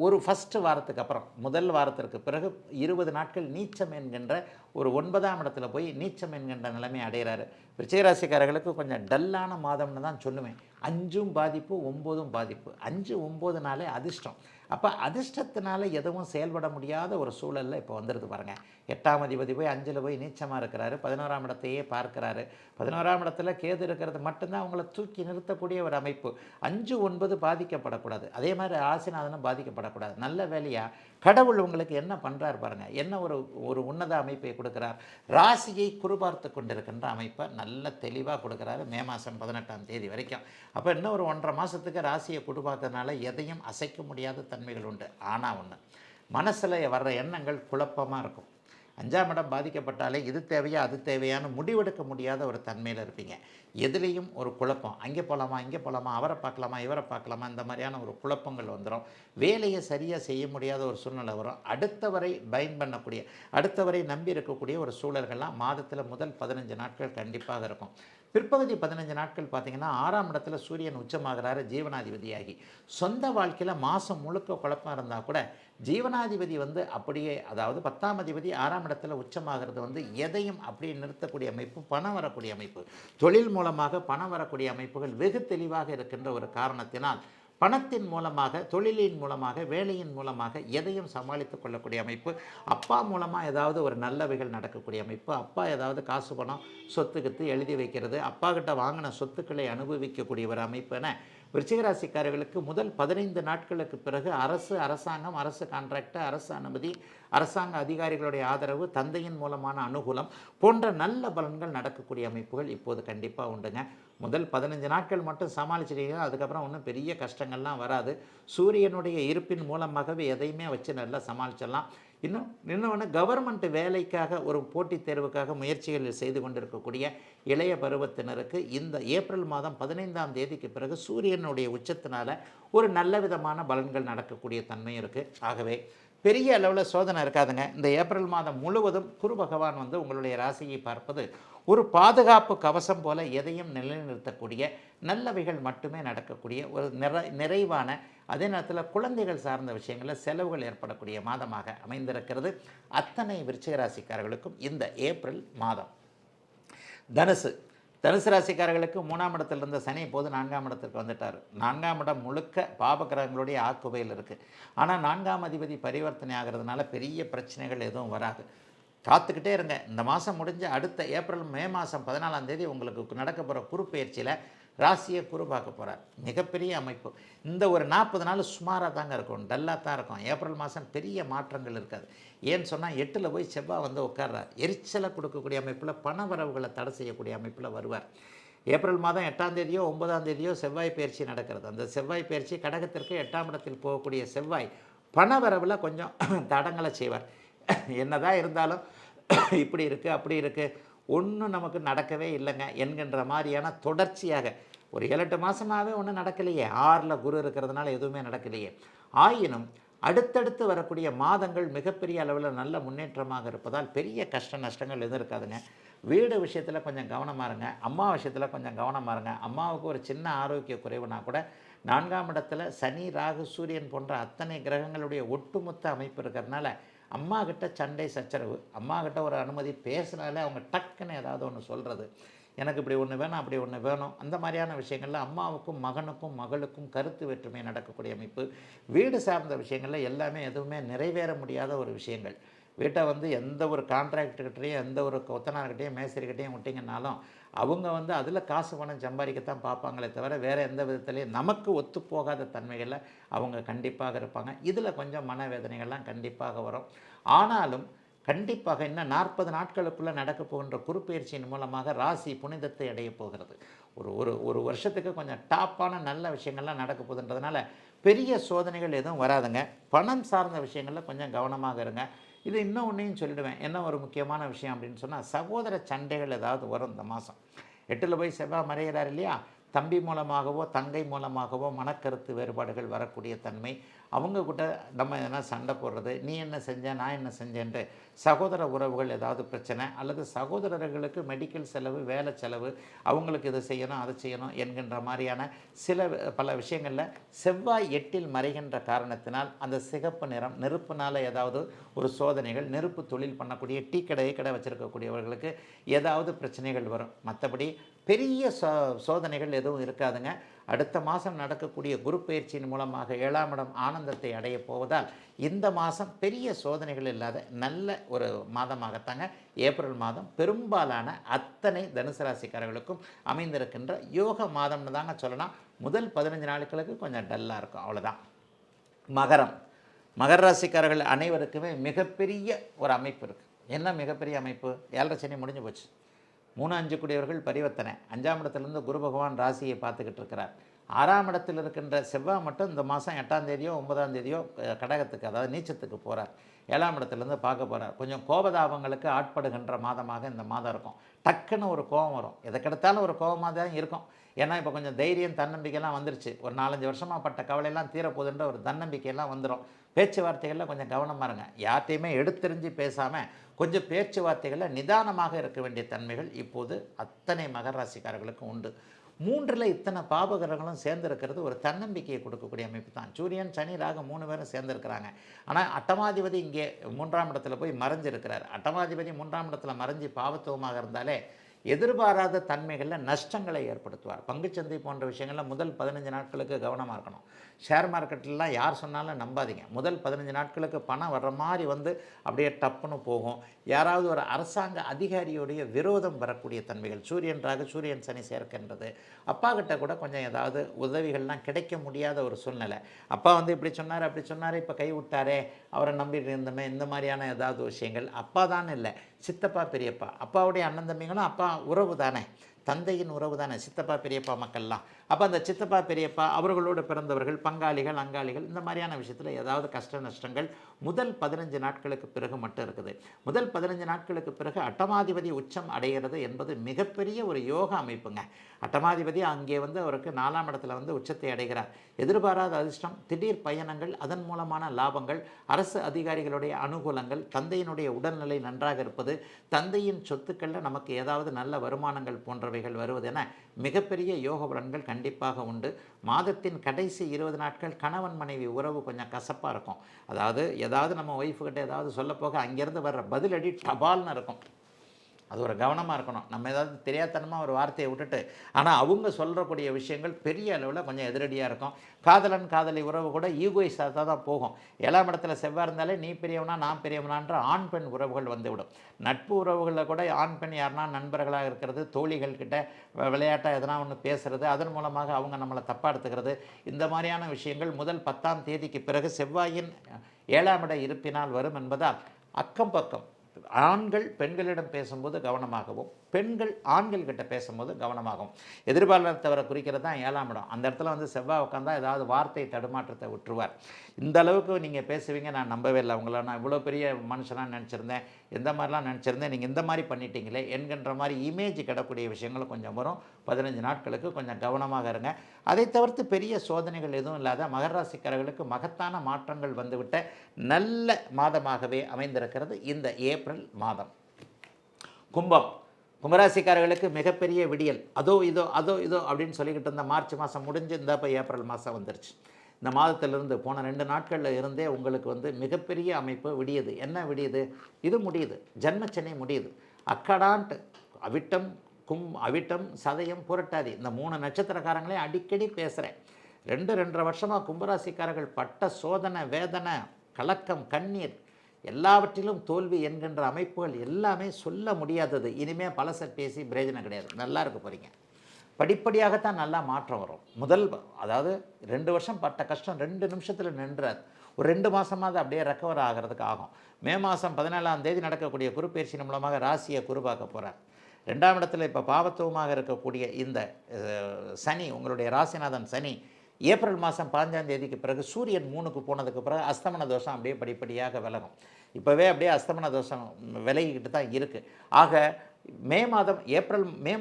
ஒரு ஃபஸ்ட்டு வாரத்துக்கு அப்புறம், முதல் வாரத்திற்கு பிறகு 20 நாட்கள் நீச்சம் என்கின்ற ஒரு 9ஆம் இடத்துல போய் நீச்சம் என்கின்ற நிலைமை அடைகிறாரு. விருச்சிகராசிக்காரர்களுக்கு கொஞ்சம் டல்லான மாதம்னு தான் சொல்லுவேன். 5ம் பாதிப்பு, 9ம் பாதிப்பு. 5, 9 அதிர்ஷ்டம். அப்போ அதிர்ஷ்டத்தினால எதுவும் செயல்பட முடியாத ஒரு சூழலில் இப்போ வந்துடுது பாருங்கள். 8ஆம் அதிபதி போய் 5ல் போய் நீச்சமாக இருக்கிறாரு. 11ஆம் இடத்தையே பார்க்கிறாரு. 11ஆம் இடத்துல கேது இருக்கிறது மட்டும்தான் அவங்கள தூக்கி நிறுத்தக்கூடிய ஒரு அமைப்பு. 5, 9 பாதிக்கப்படக்கூடாது. அதே மாதிரி ராசிநாதனும் பாதிக்கப்படக்கூடாது. நல்ல வேலையாக கடவுள் உங்களுக்கு என்ன பண்ணுறார் பாருங்கள். என்ன ஒரு உன்னத அமைப்பை கொடுக்குறார். ராசியை குறிபார்த்து கொண்டிருக்கின்ற அமைப்பை நல்ல தெளிவாக கொடுக்குறாரு. மே மாதம் 18ஆம் தேதி வரைக்கும். அப்போ இன்னும் ஒரு 1.5 மாதத்துக்கு ராசியை குறிபார்த்ததுனால எதையும் அசைக்க முடியாத தன்மைகள் உண்டு. ஆனால் ஒன்று, மனசில் வர்ற எண்ணங்கள் குழப்பமாக இருக்கும். 5ஆம் இடம் பாதிக்கப்பட்டாலே இது தேவையா அது தேவையான்னு முடிவெடுக்க முடியாத ஒரு தன்மையில் இருப்பீங்க. எதுலேயும் ஒரு குழப்பம். அங்கே போகலாமா, இங்கே போகலாமா, அவரை பார்க்கலாமா, இவரை பார்க்கலாமா, இந்த மாதிரியான ஒரு குழப்பங்கள் வந்துடும். வேலையை சரியாக செய்ய முடியாத ஒரு சூழ்நிலை வரும். அடுத்தவரை நம்பி இருக்கக்கூடிய ஒரு சூழல்கள்லாம் மாதத்தில் முதல் 15 நாட்கள் கண்டிப்பாக இருக்கும். பிற்பகுதி 15 நாட்கள் பார்த்திங்கன்னா 6ஆம் இடத்துல சூரியன் உச்சமாகிறாரு ஜீவனாதிபதியாகி. சொந்த வாழ்க்கையில் மாதம் முழுக்க குழப்பம் இருந்தால் கூட ஜீவனாதிபதி வந்து அப்படியே, அதாவது 10ஆம் அதிபதி 6ஆம் இடத்துல உச்சமாகிறது எதையும் அப்படியே நிறுத்தக்கூடிய அமைப்பு, பணம் வரக்கூடிய அமைப்பு, தொழில் மூலமாக பணம் வரக்கூடிய அமைப்புகள் வெகு தெளிவாக இருக்கின்ற ஒரு காரணத்தினால் பணத்தின் மூலமாக, தொழிலின் மூலமாக, வேலையின் மூலமாக எதையும் சமாளித்து கொள்ளக்கூடிய அமைப்பு. அப்பா மூலமாக ஏதாவது ஒரு நல்லவைகள் நடக்கக்கூடிய அமைப்பு. அப்பா ஏதாவது காசு பணம் சொத்துக்கிட்டு எழுதி வைக்கிறது, அப்பா கிட்ட வாங்கின சொத்துக்களை அனுபவிக்கக்கூடிய ஒரு அமைப்பு என விருச்சிகராசிக்காரர்களுக்கு முதல் 15 நாட்களுக்கு பிறகு அரசாங்கம், அரசு கான்ட்ராக்ட், அரசு அனுமதி, அரசாங்க அதிகாரிகளுடைய ஆதரவு, தந்தையின் மூலமான அனுகூலம் போன்ற நல்ல பலன்கள் நடக்கக்கூடிய அமைப்புகள் இப்போது கண்டிப்பாக உண்டுங்க. முதல் 15 நாட்கள் மட்டும் சமாளிச்சிட்டீங்க. அதுக்கப்புறம் ஒன்றும் பெரிய கஷ்டங்கள்லாம் வராது. சூரியனுடைய இருப்பின் மூலமாகவே எதையுமே வச்சு நல்லா சமாளிச்சிடலாம். இன்னொன்று, கவர்மெண்ட் வேலைக்காக ஒரு போட்டித் தேர்வுக்காக முயற்சிகள் செய்து கொண்டிருக்கக்கூடிய இளைய பருவத்தினருக்கு இந்த ஏப்ரல் மாதம் 15ஆம் தேதிக்கு பிறகு சூரியனுடைய உச்சத்தினால ஒரு நல்ல விதமான பலன்கள் நடக்கக்கூடிய தன்மை இருக்குது. ஆகவே பெரிய அளவில் சோதனை இருக்காதுங்க. இந்த ஏப்ரல் மாதம் முழுவதும் குரு பகவான் வந்து உங்களுடைய ராசியை பார்ப்பது ஒரு பாதுகாப்பு கவசம் போல எதையும் நிலைநிறுத்தக்கூடிய நல்லவைகள் மட்டுமே நடக்கக்கூடிய ஒரு நிறைவான, அதே நேரத்தில் குழந்தைகள் சார்ந்த விஷயங்களில் செலவுகள் ஏற்படக்கூடிய மாதமாக அமைந்திருக்கிறது அத்தனை விருச்சிக ராசிக்காரர்களுக்கும் இந்த ஏப்ரல் மாதம். தனுசு ராசிக்காரர்களுக்கு 3ஆம் இடத்தில் இருந்த சனி இப்போது 4ஆம் இடத்திற்கு வந்துட்டார். 4ஆம் இடம் முழுக்க பாபகிரகங்களுடைய ஆக்குவையில் இருக்குது. ஆனால் 4ஆம் அதிபதி பரிவர்த்தனை ஆகிறதுனால பெரிய பிரச்சனைகள் எதுவும் வராது. காத்துக்கிட்டே இருங்க. இந்த மாதம் முடிஞ்ச அடுத்த மே மாதம் 14ஆம் தேதி உங்களுக்கு நடக்க போகிற குரு பயிற்சியில் ராசியை குரு பார்க்க போகிறார். மிகப்பெரிய அமைப்பு. இந்த ஒரு 40 நாள் சுமாராக தாங்க இருக்கும், டல்லாக தான் இருக்கும். ஏப்ரல் மாதம் பெரிய மாற்றங்கள் இருக்காது. ஏன்னு சொன்னால் 8ல் போய் செவ்வாய் வந்து உட்கார்றார். எரிச்சலை கொடுக்கக்கூடிய அமைப்பில், பண வரவுகளை தடை செய்யக்கூடிய அமைப்பில் வருவார். ஏப்ரல் மாதம் 8ஆம் தேதியோ 9ஆம் தேதியோ செவ்வாய் பயிற்சி நடக்கிறது. அந்த செவ்வாய் பயிற்சி கடகத்திற்கு 8ஆம் இடத்தில் போகக்கூடிய செவ்வாய் பண வரவில் கொஞ்சம் தடங்களை செய்வார். என்னதான் இருந்தாலும் இப்படி இருக்குது அப்படி இருக்குது, ஒன்றும் நமக்கு நடக்கவே இல்லைங்க என்கின்ற மாதிரியான தொடர்ச்சியாக ஒரு 7-8 மாதமாகவே ஒன்றும் நடக்கலையே. 6ல் குரு இருக்கிறதுனால எதுவுமே நடக்கலையே. ஆயினும் அடுத்தடுத்து வரக்கூடிய மாதங்கள் மிகப்பெரிய அளவில் நல்ல முன்னேற்றமாக இருப்பதால் பெரிய கஷ்ட நஷ்டங்கள் எதுவும் இருக்காதுங்க. வீடு விஷயத்தில் கொஞ்சம் கவனமாக இருங்க. அம்மா விஷயத்தில் கொஞ்சம் கவனமாக இருங்க. அம்மாவுக்கு ஒரு சின்ன ஆரோக்கிய குறைவுனா கூட 4ஆம் இடத்துல சனி, ராகு, சூரியன் போன்ற அத்தனை கிரகங்களுடைய ஒட்டுமொத்த அமைப்பு இருக்கிறதுனால அம்மா கிட்ட சண்டை சச்சரவு, அம்மா கிட்ட ஒரு அனுமதி பேசினாலே அவங்க டக்குன்னு ஏதாவது ஒன்று சொல்கிறது, எனக்கு இப்படி ஒன்று வேணும் அப்படி ஒன்று வேணும், அந்த மாதிரியான விஷயங்களில் அம்மாவுக்கும் மகனுக்கும் மகளுக்கும் கருத்து வேற்றுமை நடக்கக்கூடிய அமைப்பு. வீடு சார்ந்த விஷயங்களில் எல்லாமே எதுவுமே நிறைவேற முடியாத ஒரு விஷயங்கள். வீட்டை வந்து எந்த ஒரு கான்ட்ராக்டுக்கிட்டையும் எந்த ஒரு கொத்தனார்கிட்டையும் மேஸ்திரிக்கிட்டையும் விட்டிங்கன்னாலும் அவங்க வந்து அதில் காசு பணம் சம்பாதிக்கத்தான் பார்ப்பாங்களே தவிர வேறு எந்த விதத்துலேயும் நமக்கு ஒத்துப்போகாத தன்மைகளில் அவங்க கண்டிப்பாக இருப்பாங்க. இதில் கொஞ்சம் மனவேதனைகள்லாம் கண்டிப்பாக வரும். ஆனாலும் கண்டிப்பாக இன்னும் 40 நாட்களுக்குள்ளே நடக்க போகின்ற குருப்பெயர்ச்சியின் மூலமாக ராசி புனிதத்தை அடைய போகிறது. ஒரு வருஷத்துக்கு கொஞ்சம் டாப்பான நல்ல விஷயங்கள்லாம் நடக்க போகுதுன்றதுனால பெரிய சோதனைகள் எதுவும் வராதுங்க. பணம் சார்ந்த விஷயங்களில் கொஞ்சம் கவனமாக இருங்க. இது இன்னும் ஒன்றையும் சொல்லிடுவேன். என்ன ஒரு முக்கியமான விஷயம் அப்படின்னு சொன்னால், சகோதர சண்டைகள் ஏதாவது வரும் இந்த மாதம். 8ல் போய் செவ்வாய் மறைகிறார் இல்லையா, தம்பி மூலமாகவோ தங்கை மூலமாகவோ மனக்கருத்து வேறுபாடுகள் வரக்கூடிய தன்மை. அவங்க கிட்ட நம்ம எதனா சண்டை போடுறது, நீ என்ன செஞ்ச நான் என்ன செஞ்சேன்ட்டு சகோதர உறவுகள் ஏதாவது பிரச்சனை, அல்லது சகோதரர்களுக்கு மெடிக்கல் செலவு, வேலை செலவு, அவங்களுக்கு இதை செய்யணும் அதை செய்யணும் என்கின்ற மாதிரியான பல விஷயங்களில் செவ்வாய் 8ல் மறைகின்ற காரணத்தினால் அந்த சிகப்பு நிறம், நெருப்புனால் ஏதாவது ஒரு சோதனைகள், நெருப்பு தொழில் பண்ணக்கூடிய டீ கடை வச்சுருக்கக்கூடியவர்களுக்கு ஏதாவது பிரச்சனைகள் வரும். மற்றபடி பெரிய சோதனைகள் எதுவும் இருக்காதுங்க. அடுத்த மாதம் நடக்கக்கூடிய குரு பயிற்சியின் மூலமாக 7ஆம் இடம் ஆனந்தத்தை அடைய போவதால் இந்த மாதம் பெரிய சோதனைகள் இல்லாத நல்ல ஒரு மாதமாகத்தாங்க ஏப்ரல் மாதம் பெரும்பாலான அத்தனை தனுசு ராசிக்காரர்களுக்கும் அமைந்திருக்கின்ற யோக மாதம்னு தாங்க சொல்லலாம். முதல் 15 நாட்களுக்கு கொஞ்சம் டல்லாக இருக்கும், அவ்வளோதான். மகர ராசிக்காரர்கள் அனைவருக்குமே மிகப்பெரிய ஒரு அமைப்பு இருக்குது. என்ன மிகப்பெரிய அமைப்பு? 7.5 சனி முடிஞ்சு போச்சு. 3-5 கூடியவர்கள் பரிவர்த்தனை. 5ஆம் இடத்துலேருந்து குரு பகவான் ராசியை பார்த்துக்கிட்டு இருக்கிறார். 6ஆம் இடத்தில் இருக்கின்ற செவ்வாய் மட்டும் இந்த மாதம் 8ஆம் தேதியோ 9ஆம் தேதியோ கடகத்துக்கு, அதாவது நீச்சத்துக்கு போகிறார். 7ஆம் இடத்துலேருந்து பார்க்க போகிறார். கொஞ்சம் கோபதாபங்களுக்கு ஆட்படுகின்ற மாதமாக இந்த மாதம் இருக்கும். டக்குன்னு ஒரு கோபம் வரும். எதுக்கெடுத்தாலும் ஒரு கோபமாக தான் இருக்கும். ஏன்னா இப்போ கொஞ்சம் தைரியம், தன்னம்பிக்கையெல்லாம் வந்துருச்சு. ஒரு 4-5 வருஷமாக பட்ட கவலையெல்லாம் தீரப்போகுதுன்ற ஒரு தன்னம்பிக்கையெல்லாம் வந்துடும். பேச்சுவார்த்தைகளில் கொஞ்சம் கவனமாக இருங்க. யார்ட்டையுமே எடுத்தெறிஞ்சு பேசாமல் கொஞ்சம் பேச்சுவார்த்தைகளில் நிதானமாக இருக்க வேண்டிய தன்மைகள் இப்போது அத்தனை மகர ராசிக்காரர்களுக்கும் உண்டு. 3ல் இத்தனை பாபகிரகங்களும் சேர்ந்துருக்கிறது ஒரு தன்னம்பிக்கையை கொடுக்கக்கூடிய அமைப்பு தான். சூரியன், சனி, ராகு 3 பேரும் சேர்ந்துருக்கிறாங்க. ஆனால் அட்டமாதிபதி இங்கே 3ஆம் இடத்துல போய் மறைஞ்சிருக்கிறார். அட்டமாதிபதி 3ஆம் இடத்துல மறைஞ்சி பாவத்துவமாக இருந்தாலே எதிர்பாராத தன்மைகளில் நஷ்டங்களை ஏற்படுத்துவார். பங்குச்சந்தை போன்ற விஷயங்களில் முதல் 15 நாட்களுக்கு கவனமாக இருக்கணும். ஷேர் மார்க்கெட்லாம் யார் சொன்னாலும் நம்பாதீங்க. முதல் 15 நாட்களுக்கு பணம் வர்ற மாதிரி வந்து அப்படியே டப்புன்னு போகும். யாராவது ஒரு அரசாங்க அதிகாரியுடைய விரோதம் வரக்கூடிய தன்மைகள். சூரியன் ராகு, சூரியன் சனி சேர்க்கின்றது. அப்பா கிட்ட கூட கொஞ்சம் ஏதாவது உதவிகள்லாம் கிடைக்க முடியாத ஒரு சூழ்நிலை. அப்பா வந்து இப்படி சொன்னார் அப்படி சொன்னார், இப்போ கை விட்டாரே, அவரை நம்பிட்டு இருந்தோமே, இந்த மாதிரியான ஏதாவது விஷயங்கள். அப்பா தான் இல்லை, சித்தப்பா பெரியப்பா, அப்பாவுடைய அண்ணன் தம்பிங்களும் அப்பா உறவு தானே, தந்தையின் உறவு தானே சித்தப்பா பெரியப்பா மக்கள்லாம். அப்போ அந்த சித்தப்பா பெரியப்பா அவர்களோடு பிறந்தவர்கள், பங்காளிகள், அங்காளிகள், இந்த மாதிரியான விஷயத்தில் ஏதாவது கஷ்ட நஷ்டங்கள் முதல் 15 நாட்களுக்கு பிறகு மட்டும் இருக்குது. முதல் 15 நாட்களுக்கு பிறகு அட்டமாதிபதி உச்சம் அடைகிறது என்பது மிகப்பெரிய ஒரு யோக அமைப்புங்க. அட்டமாதிபதி அங்கே வந்து அவருக்கு 4ஆம் இடத்துல வந்து உச்சத்தை அடைகிறார். எதிர்பாராத அதிர்ஷ்டம், திடீர் பயணங்கள், அதன் மூலமான லாபங்கள், அரசு அதிகாரிகளுடைய அனுகூலங்கள், தந்தையினுடைய உடல்நிலை நன்றாக இருப்பது, தந்தையின் சொத்துக்களில் நமக்கு ஏதாவது நல்ல வருமானங்கள் போன்றவைகள் வருவதென மிகப்பெரிய யோக பலன்கள் கண்டிப்பாக உண்டு. மாதத்தின் கடைசி 20 நாட்கள் கணவன் மனைவி உறவு கொஞ்சம் கசப்பாக இருக்கும். அதாவது ஏதாவது நம்ம ஒய்ஃபுக்கிட்ட ஏதாவது சொல்ல போக அங்கேருந்து வர்ற பதிலடி டபால்னு இருக்கும். அது ஒரு கவனமாக இருக்கணும். நம்ம ஏதாவது தெரியாதனமாக ஒரு வார்த்தையை விட்டுட்டு, ஆனால் அவங்க சொல்கிறக்கூடிய விஷயங்கள் பெரிய அளவில் கொஞ்சம் எதிரடியாக இருக்கும். காதலன் காதலி உறவு கூட ஈகோயிஸாக தான் போகும். 7ஆம் இடத்துல செவ்வாய் இருந்தாலே நீ பெரியவனா நான் பெரியவனான்ற ஆண் பெண் உறவுகள் வந்துவிடும். நட்பு உறவுகளில் கூட ஆண் பெண் யாருன்னா நண்பர்களாக இருக்கிறது, தோழிகள் கிட்ட விளையாட்டாக எதனா ஒன்று பேசுகிறது, அதன் மூலமாக அவங்க நம்மளை தப்பாக எடுத்துக்கிறது, இந்த மாதிரியான விஷயங்கள் முதல் 10ஆம் தேதிக்கு பிறகு செவ்வாயின் 7ஆம் இட இருப்பினால் வரும் என்பதால் அக்கம் பக்கம் ஆண்கள் பெண்களிடம் பேசும்போது கவனமாகவும், பெண்கள் ஆண்கள் கிட்ட பேசும்போது கவனமாகவும். எதிர்பாராதவரை குறிக்கிறது தான் 7ஆம் இடம். அந்த இடத்துல வந்து செவ்வாய் உட்காந்தா ஏதாவது வார்த்தை தடுமாற்றத்தை விட்டுருவார். இந்த அளவுக்கு நீங்கள் பேசுவீங்க நான் நம்பவே இல்லை. உங்களை நான் இவ்வளோ பெரிய மனுஷனாக நினச்சிருந்தேன், எந்த மாதிரிலாம் நினச்சிருந்தேன், நீங்கள் இந்த மாதிரி பண்ணிட்டீங்களே என்கின்ற மாதிரி இமேஜ் கிடக்கூடிய விஷயங்களும் கொஞ்சம் வரும். 15 நாட்களுக்கு கொஞ்சம் கவனமாக இருங்க. அதை தவிர்த்து பெரிய சோதனைகள் எதுவும் இல்லாத மகர ராசிக்காரர்களுக்கு மகத்தான மாற்றங்கள் வந்துவிட்ட நல்ல மாதமாகவே அமைந்திருக்கிறது இந்த ஏப்ரல் மாதம். கும்பராசிக்காரர்களுக்கு மிகப்பெரிய விடியல். அதோ இதோ அப்படின்னு சொல்லிக்கிட்டு இருந்த மார்ச் மாதம் முடிஞ்சு இந்த இப்போ ஏப்ரல் மாதம் வந்துருச்சு. இந்த மாதத்திலிருந்து போன 2 நாட்களில் இருந்தே உங்களுக்கு வந்து மிகப்பெரிய அமைப்பு விடியுது. என்ன விடியுது? இது முடியுது, ஜன்மச்சனி முடியுது. அக்கடான்ட்டு அவிட்டம் சதயம் புரட்டாதி இந்த 3 நட்சத்திரக்காரங்களையும் அடிக்கடி பேசுகிறேன். 2-2.5 வருஷமாக கும்பராசிக்காரர்கள் பட்ட சோதனை, வேதனை, கலக்கம், கண்ணீர், எல்லாவற்றிலும் தோல்வி என்கின்ற அமைப்புகள் எல்லாமே சொல்ல முடியாதது. இனிமேல் பழச பேசி பிரயோஜனம் கிடையாது. நல்லா இருக்க போகிறீங்க. படிப்படியாகத்தான் நல்லா மாற்றம் வரும். அதாவது 2 வருஷம் பட்ட கஷ்டம் 2 நிமிஷத்தில் நின்றாது. ஒரு 2 மாதமாவது அப்படியே ரெக்கவர் ஆகிறதுக்கு ஆகும். மே மாதம் 17ஆம் தேதி நடக்கக்கூடிய குரு பயிற்சியின் மூலமாக ராசியை குரு பார்க்க போகிறார். 2ஆம் இடத்துல இப்போ பாவத்துவமாக இருக்கக்கூடிய இந்த சனி, உங்களுடைய ராசிநாதன் சனி, ஏப்ரல் மாதம் 15ஆம் தேதிக்கு பிறகு சூரியன் 3க்கு போனதுக்கு பிறகு அஸ்தமன தோஷம் அப்படியே படிப்படியாக விலகும். இப்போவே அப்படியே அஸ்தமன தோஷம் விலகிக்கிட்டு தான் இருக்குது. ஆக மே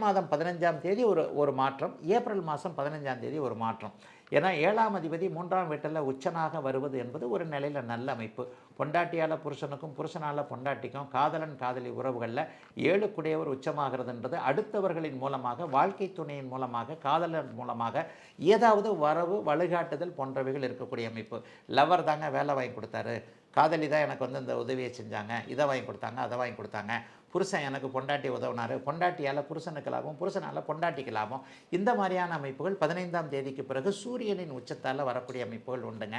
மாதம் 15ஆம் தேதி ஒரு மாற்றம், ஏப்ரல் மாதம் 15ஆம் தேதி ஒரு மாற்றம். ஏன்னா 7ஆம் அதிபதி 3ஆம் வீட்டில் உச்சனாக வருவது என்பது ஒரு நிலையில் நல்ல அமைப்பு. பொண்டாட்டியால் புருஷனுக்கும், புருஷனால் பொண்டாட்டிக்கும், காதலன் காதலி உறவுகளில் 7 குடையவர் உச்சமாகிறதுன்றது அடுத்தவர்களின் மூலமாக, வாழ்க்கை துணையின் மூலமாக, காதலன் மூலமாக ஏதாவது வரவு வழிகாட்டுதல் போன்றவைகள் இருக்கக்கூடிய அமைப்பு. லவர் தாங்க வேலை வாங்கி கொடுத்தாரு, காதலி தான் எனக்கு வந்து இந்த உதவியை செஞ்சாங்க, இதை வாங்கி கொடுத்தாங்க, அதை வாங்கி கொடுத்தாங்க, புருஷன் எனக்கு பொண்டாட்டி உதவினார், பொண்டாட்டியால் புருஷனுக்கு லாபம், புருஷனால் பொண்டாட்டிக்கு லாபம், இந்த மாதிரியான அமைப்புகள் 15ஆம் தேதிக்கு பிறகு சூரியனின் உச்சத்தால் வரக்கூடிய அமைப்புகள் உண்டுங்க.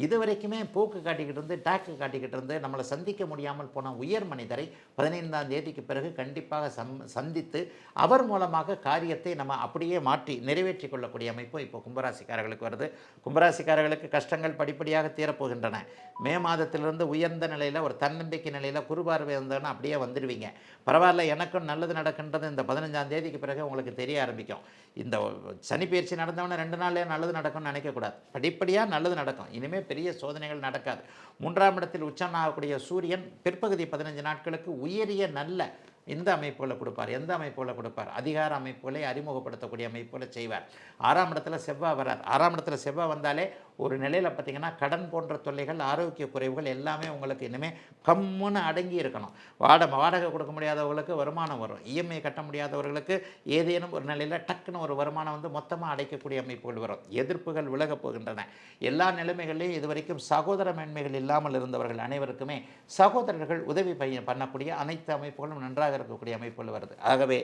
இது வரைக்குமே போக்கு காட்டிக்கிட்டு இருந்து, டாக்கு காட்டிக்கிட்டு இருந்து நம்மளை சந்திக்க முடியாமல் போன உயர் மனிதரை 15ஆம் தேதிக்கு பிறகு கண்டிப்பாக சந்தித்து அவர் மூலமாக காரியத்தை நம்ம அப்படியே மாற்றி நிறைவேற்றி கொள்ளக்கூடிய அமைப்பு இப்போ கும்பராசிக்காரர்களுக்கு வருது. கும்பராசிக்காரர்களுக்கு கஷ்டங்கள் படிப்படியாக தீரப்போகின்றன. மே மாதத்திலிருந்து உயர்ந்த நிலையில் ஒரு தன்னம்பிக்கை நிலையில் குருபார்வை இருந்ததுன்னு அப்படியே வந்துடுவீங்க. பரவாயில்ல, எனக்கும் நல்லது நடக்கின்றது இந்த 15ஆம் தேதிக்கு பிறகு உங்களுக்கு தெரிய ஆரம்பிக்கும். இந்த சனி பயிற்சி நடந்தவொடனே 2 நாள்லேயே நல்லது நடக்கும்னு நினைக்கக்கூடாது. படிப்படியாக நல்லது நடக்கும். இனிமேல் பெரிய சோதனைகள் நடக்காது. 3ஆம் இடத்தில் உச்சமாகக்கூடிய சூரியன் பிற்பகுதி 15 நாட்களுக்கு உயரிய நல்ல இந்த அமைப்புகளை கொடுப்பார். எந்த அமைப்புகளை கொடுப்பார்? அதிகார அமைப்புகளை அறிமுகப்படுத்தக்கூடிய அமைப்புகளை செய்வார். 6ஆம் இடத்துல செவ்வாய் வரார். 6ஆம் இடத்துல செவ்வாய் வந்தாலே ஒரு நிலையில் பார்த்திங்கன்னா கடன் போன்ற தொல்லைகள், ஆரோக்கிய குறைவுகள் எல்லாமே உங்களுக்கு இனிமேல் கம்முன்னு அடங்கி இருக்கணும். வாடகை கொடுக்க முடியாதவர்களுக்கு வருமானம் வரும். இஎம்ஐ கட்ட முடியாதவர்களுக்கு ஏதேனும் ஒரு நிலையில் டக்குன்னு ஒரு வருமானம் வந்து மொத்தமாக அடைக்கக்கூடிய அமைப்புகள் வரும். எதிர்ப்புகள் விலகப் போகின்றன. எல்லா நிலைமைகளையும் இதுவரைக்கும் சகோதர மேன்மைகள் இல்லாமல் இருந்தவர்கள் அனைவருக்குமே சகோதரர்கள் உதவி பண்ணக்கூடிய அனைத்து அமைப்புகளும் நன்றாக இருக்கக்கூடிய அமைப்புகள் வருது. ஆகவே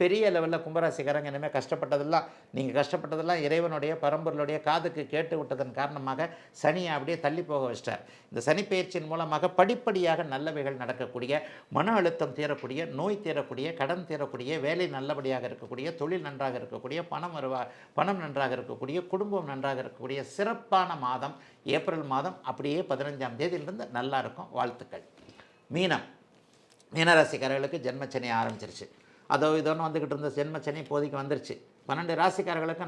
பெரிய லெவலில் கும்பராசிக்காரங்க இனிமேல் கஷ்டப்பட்டதெல்லாம் இறைவனுடைய பரம்பொருளுடைய காதுக்கு கேட்டு விட்டதன் காரணமாக சனியை அப்படியே தள்ளி போக வச்சிட்டார். இந்த சனி பயிற்சியின் மூலமாக படிப்படியாக நல்லவைகள் நடக்கக்கூடிய, மன அழுத்தம் தீரக்கூடிய, நோய் தீரக்கூடிய, கடன் தீரக்கூடிய, வேலை நல்லபடியாக இருக்கக்கூடிய, தொழில் நன்றாக இருக்கக்கூடிய, பணம் நன்றாக இருக்கக்கூடிய, குடும்பம் நன்றாக இருக்கக்கூடிய சிறப்பான மாதம் ஏப்ரல் மாதம். அப்படியே 15ஆம் தேதியிலிருந்து நல்லா இருக்கும். வாழ்த்துக்கள். மீனராசிக்காரர்களுக்கு ஜென்மச்சனி ஆரம்பிச்சிருச்சு. இதோன்னு வந்துக்கிட்டு இருந்த ஜென்மச்சனி இப்போதைக்கு வந்துருச்சு. 12 ராசிக்காரர்களுக்கு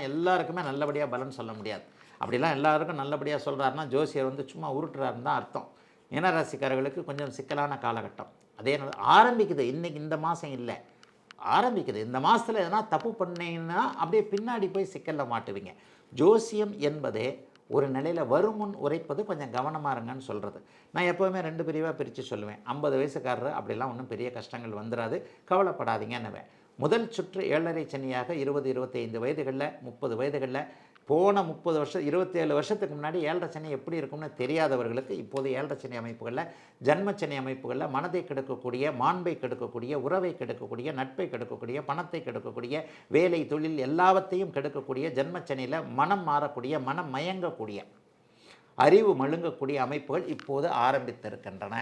எல்லாருக்குமே நல்லபடியாக பலன் சொல்ல முடியாது. அப்படிலாம் எல்லாருக்கும் நல்லபடியாக சொல்கிறாருன்னா ஜோசியர் வந்து சும்மா உருட்டுறாருன்னு தான் அர்த்தம். மீனராசிக்காரர்களுக்கு கொஞ்சம் சிக்கலான காலகட்டம். அதே ஆரம்பிக்குது, இன்றைக்கி இந்த மாதம் இல்லை, ஆரம்பிக்குது. இந்த மாதத்தில் எதனா தப்பு பண்ணீங்கன்னா அப்படியே பின்னாடி போய் சிக்கலில் மாட்டுவீங்க. ஜோசியம் என்பதே ஒரு நிலையில் வருமுன் உரைப்பது கொஞ்சம் கவனமாக இருங்கன்னு சொல்கிறது. நான் எப்போவுமே 2 பிரிவாக பிரித்து சொல்லுவேன். 50 வயசுக்காரர் அப்படிலாம் ஒன்றும் பெரிய கஷ்டங்கள் வந்துடாது, கவலைப்படாதீங்கன்னுவேன். முதல் சுற்று 7.5 சனியாக 20, 25 வயதுகளில், 30 வயதுகளில், போன 30 வருஷம் 27 வருஷத்துக்கு முன்னாடி 7.5 சனி எப்படி இருக்கும்னு தெரியாதவர்களுக்கு இப்போது 7.5 சனி அமைப்புகளில், ஜன்மச்சனி அமைப்புகளில் மனதை கெடுக்கக்கூடிய, மாண்பை கெடுக்கக்கூடிய, உறவை கெடுக்கக்கூடிய, நட்பை கெடுக்கக்கூடிய, பணத்தை கெடுக்கக்கூடிய, வேலை தொழில் எல்லாவற்றையும் கெடுக்கக்கூடிய, ஜன்மச்சனியில் மனம் மாறக்கூடிய, மனம் மயங்கக்கூடிய, அறிவு மழுங்கக்கூடிய அமைப்புகள் இப்போது ஆரம்பித்திருக்கின்றன.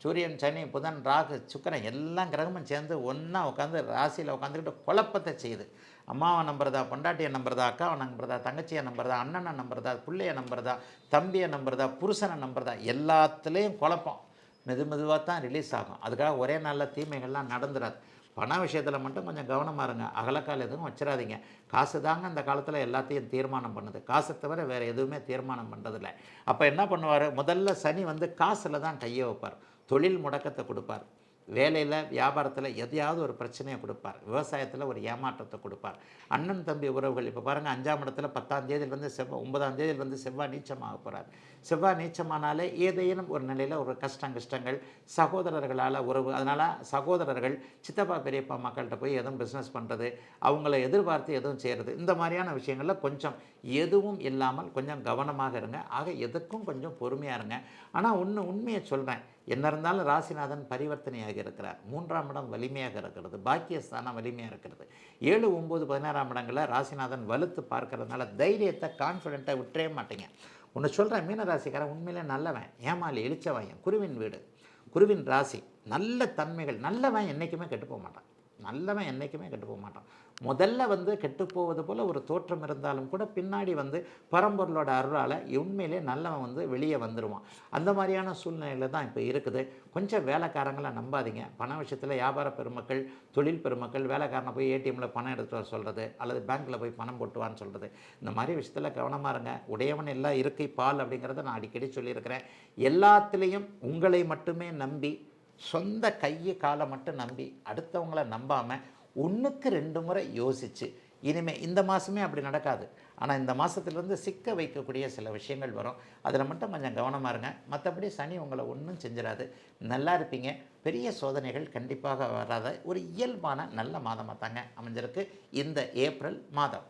சூரியன், சனி, புதன், ராகு, சுக்கிரன் எல்லாம் கிரகமும் சேர்ந்து ஒன்றா உட்காந்து ராசியில் உட்காந்துக்கிட்டு குழப்பத்தை செய்யுது. அம்மாவை நம்புறதா, பொண்டாட்டியை நம்புறதா, அக்காவை நம்புறதா, தங்கச்சியை நம்புறதா, அண்ணனை நம்புறதா, பிள்ளையை நம்புறதா, தம்பியை நம்புறதா, புருஷனை நம்புறதா, எல்லாத்துலேயும் குழப்பம். மெதுவாக தான் ரிலீஸ் ஆகும். அதுக்காக ஒரே நாளில் தீமைகள்லாம் நடந்துடாது. பண விஷயத்தில் மட்டும் கொஞ்சம் கவனமாக இருங்க. அகலக்கால் எதுவும் வச்சிடாதீங்க. காசு தாங்க இந்த காலத்தில் எல்லாத்தையும் தீர்மானம் பண்ணுது. காசை தவிர வேறு எதுவுமே தீர்மானம் பண்ணுறதில்ல. அப்போ என்ன பண்ணுவார், முதல்ல சனி வந்து காசில் தான் கையை வைப்பார். தொழில் முடக்கத்தை கொடுப்பார். வேலையில், வியாபாரத்தில் எதையாவது ஒரு பிரச்சனையை கொடுப்பார். விவசாயத்தில் ஒரு ஏமாற்றத்தை கொடுப்பார். அண்ணன் தம்பி உறவுகள் இப்போ பாருங்கள், 5ஆம் இடத்துல 10ஆம் தேதியிலிருந்து 9ஆம் தேதியிலிருந்து செவ்வாய் நீச்சமாக போகிறார். செவ்வாய் நீச்சமானாலே ஏதேனும் ஒரு நிலையில் ஒரு கஷ்டங்கள், சகோதரர்களால் உறவு, அதனால் சகோதரர்கள் சித்தப்பா பெரியப்பா மக்கள்கிட்ட போய் எதுவும் பிஸ்னஸ் பண்ணுறது, அவங்கள எதிர்பார்த்து எதுவும் செய்கிறது, இந்த மாதிரியான விஷயங்களில் கொஞ்சம் எதுவும் இல்லாமல் கொஞ்சம் கவனமாக இருங்க. ஆக எதுக்கும் கொஞ்சம் பொறுமையாக இருங்க. ஆனால் உண்மையை சொல்கிறேன், என்ன இருந்தாலும் ராசிநாதன் பரிவர்த்தனையாக இருக்கிறார். 3ஆம் இடம் வலிமையாக இருக்கிறது, பாக்கியஸ்தானம் வலிமையாக இருக்கிறது. 7, 9, 16ஆம் இடங்களில் ராசிநாதன் வலுத்து பார்க்கறதுனால தைரியத்தை, கான்ஃபிடென்ட்டாக விட்டுறே மாட்டீங்க. ஒன்று சொல்கிறேன், மீனராசிக்காரன் உண்மையிலே நல்லவன், ஏமாளி, இழிச்சவாயன், குருவின் வீடு, குருவின் ராசி, நல்ல தன்மைகள், நல்லவன் என்றைக்குமே கெட்டு போக மாட்டான். நல்லவன் என்றைக்குமே கெட்டு போக மாட்டான். முதல்ல வந்து கெட்டுப்போவது போல் ஒரு தோற்றம் இருந்தாலும் கூட பின்னாடி வந்து பரம்பொருளோட அருளால் உண்மையிலே நல்லவன் வந்து வெளியே வந்துடுவான். அந்த மாதிரியான சூழ்நிலையில் தான் இப்போ இருக்குது. கொஞ்சம் வேலைக்காரங்களை நம்பாதீங்க. பண விஷயத்தில் வியாபார பெருமக்கள், தொழில் பெருமக்கள் வேலைக்காரனை போய் ஏடிஎம்மில் பணம் எடுத்து வர சொல்கிறது, அல்லது பேங்க்கில் போய் பணம் போட்டுவான்னு சொல்கிறது, இந்த மாதிரி விஷயத்தில் கவனமாக இருங்க. உடையவன் எல்லாம் இருக்கை பால் அப்படிங்கிறத நான் அடிக்கடி சொல்லியிருக்கிறேன். எல்லாத்துலேயும் உங்களை மட்டுமே நம்பி, சொந்த கையை காலை மட்டும் நம்பி, அடுத்தவங்கள நம்பாமல் 1க்கு 2 முறை யோசித்து, இனிமேல் இந்த மாதமே அப்படி நடக்காது, ஆனால் இந்த மாதத்துலேருந்து சிக்க வைக்கக்கூடிய சில விஷயங்கள் வரும். அதில் மட்டும் கொஞ்சம் கவனமாக இருங்க. மற்றபடி சனி உங்களை ஒன்றும் செஞ்சிடாது, நல்லா இருப்பீங்க. பெரிய சோதனைகள் கண்டிப்பாக வராத ஒரு இயல்பான நல்ல மாதமாக தாங்க அமைஞ்சிருக்கு இந்த ஏப்ரல் மாதம்.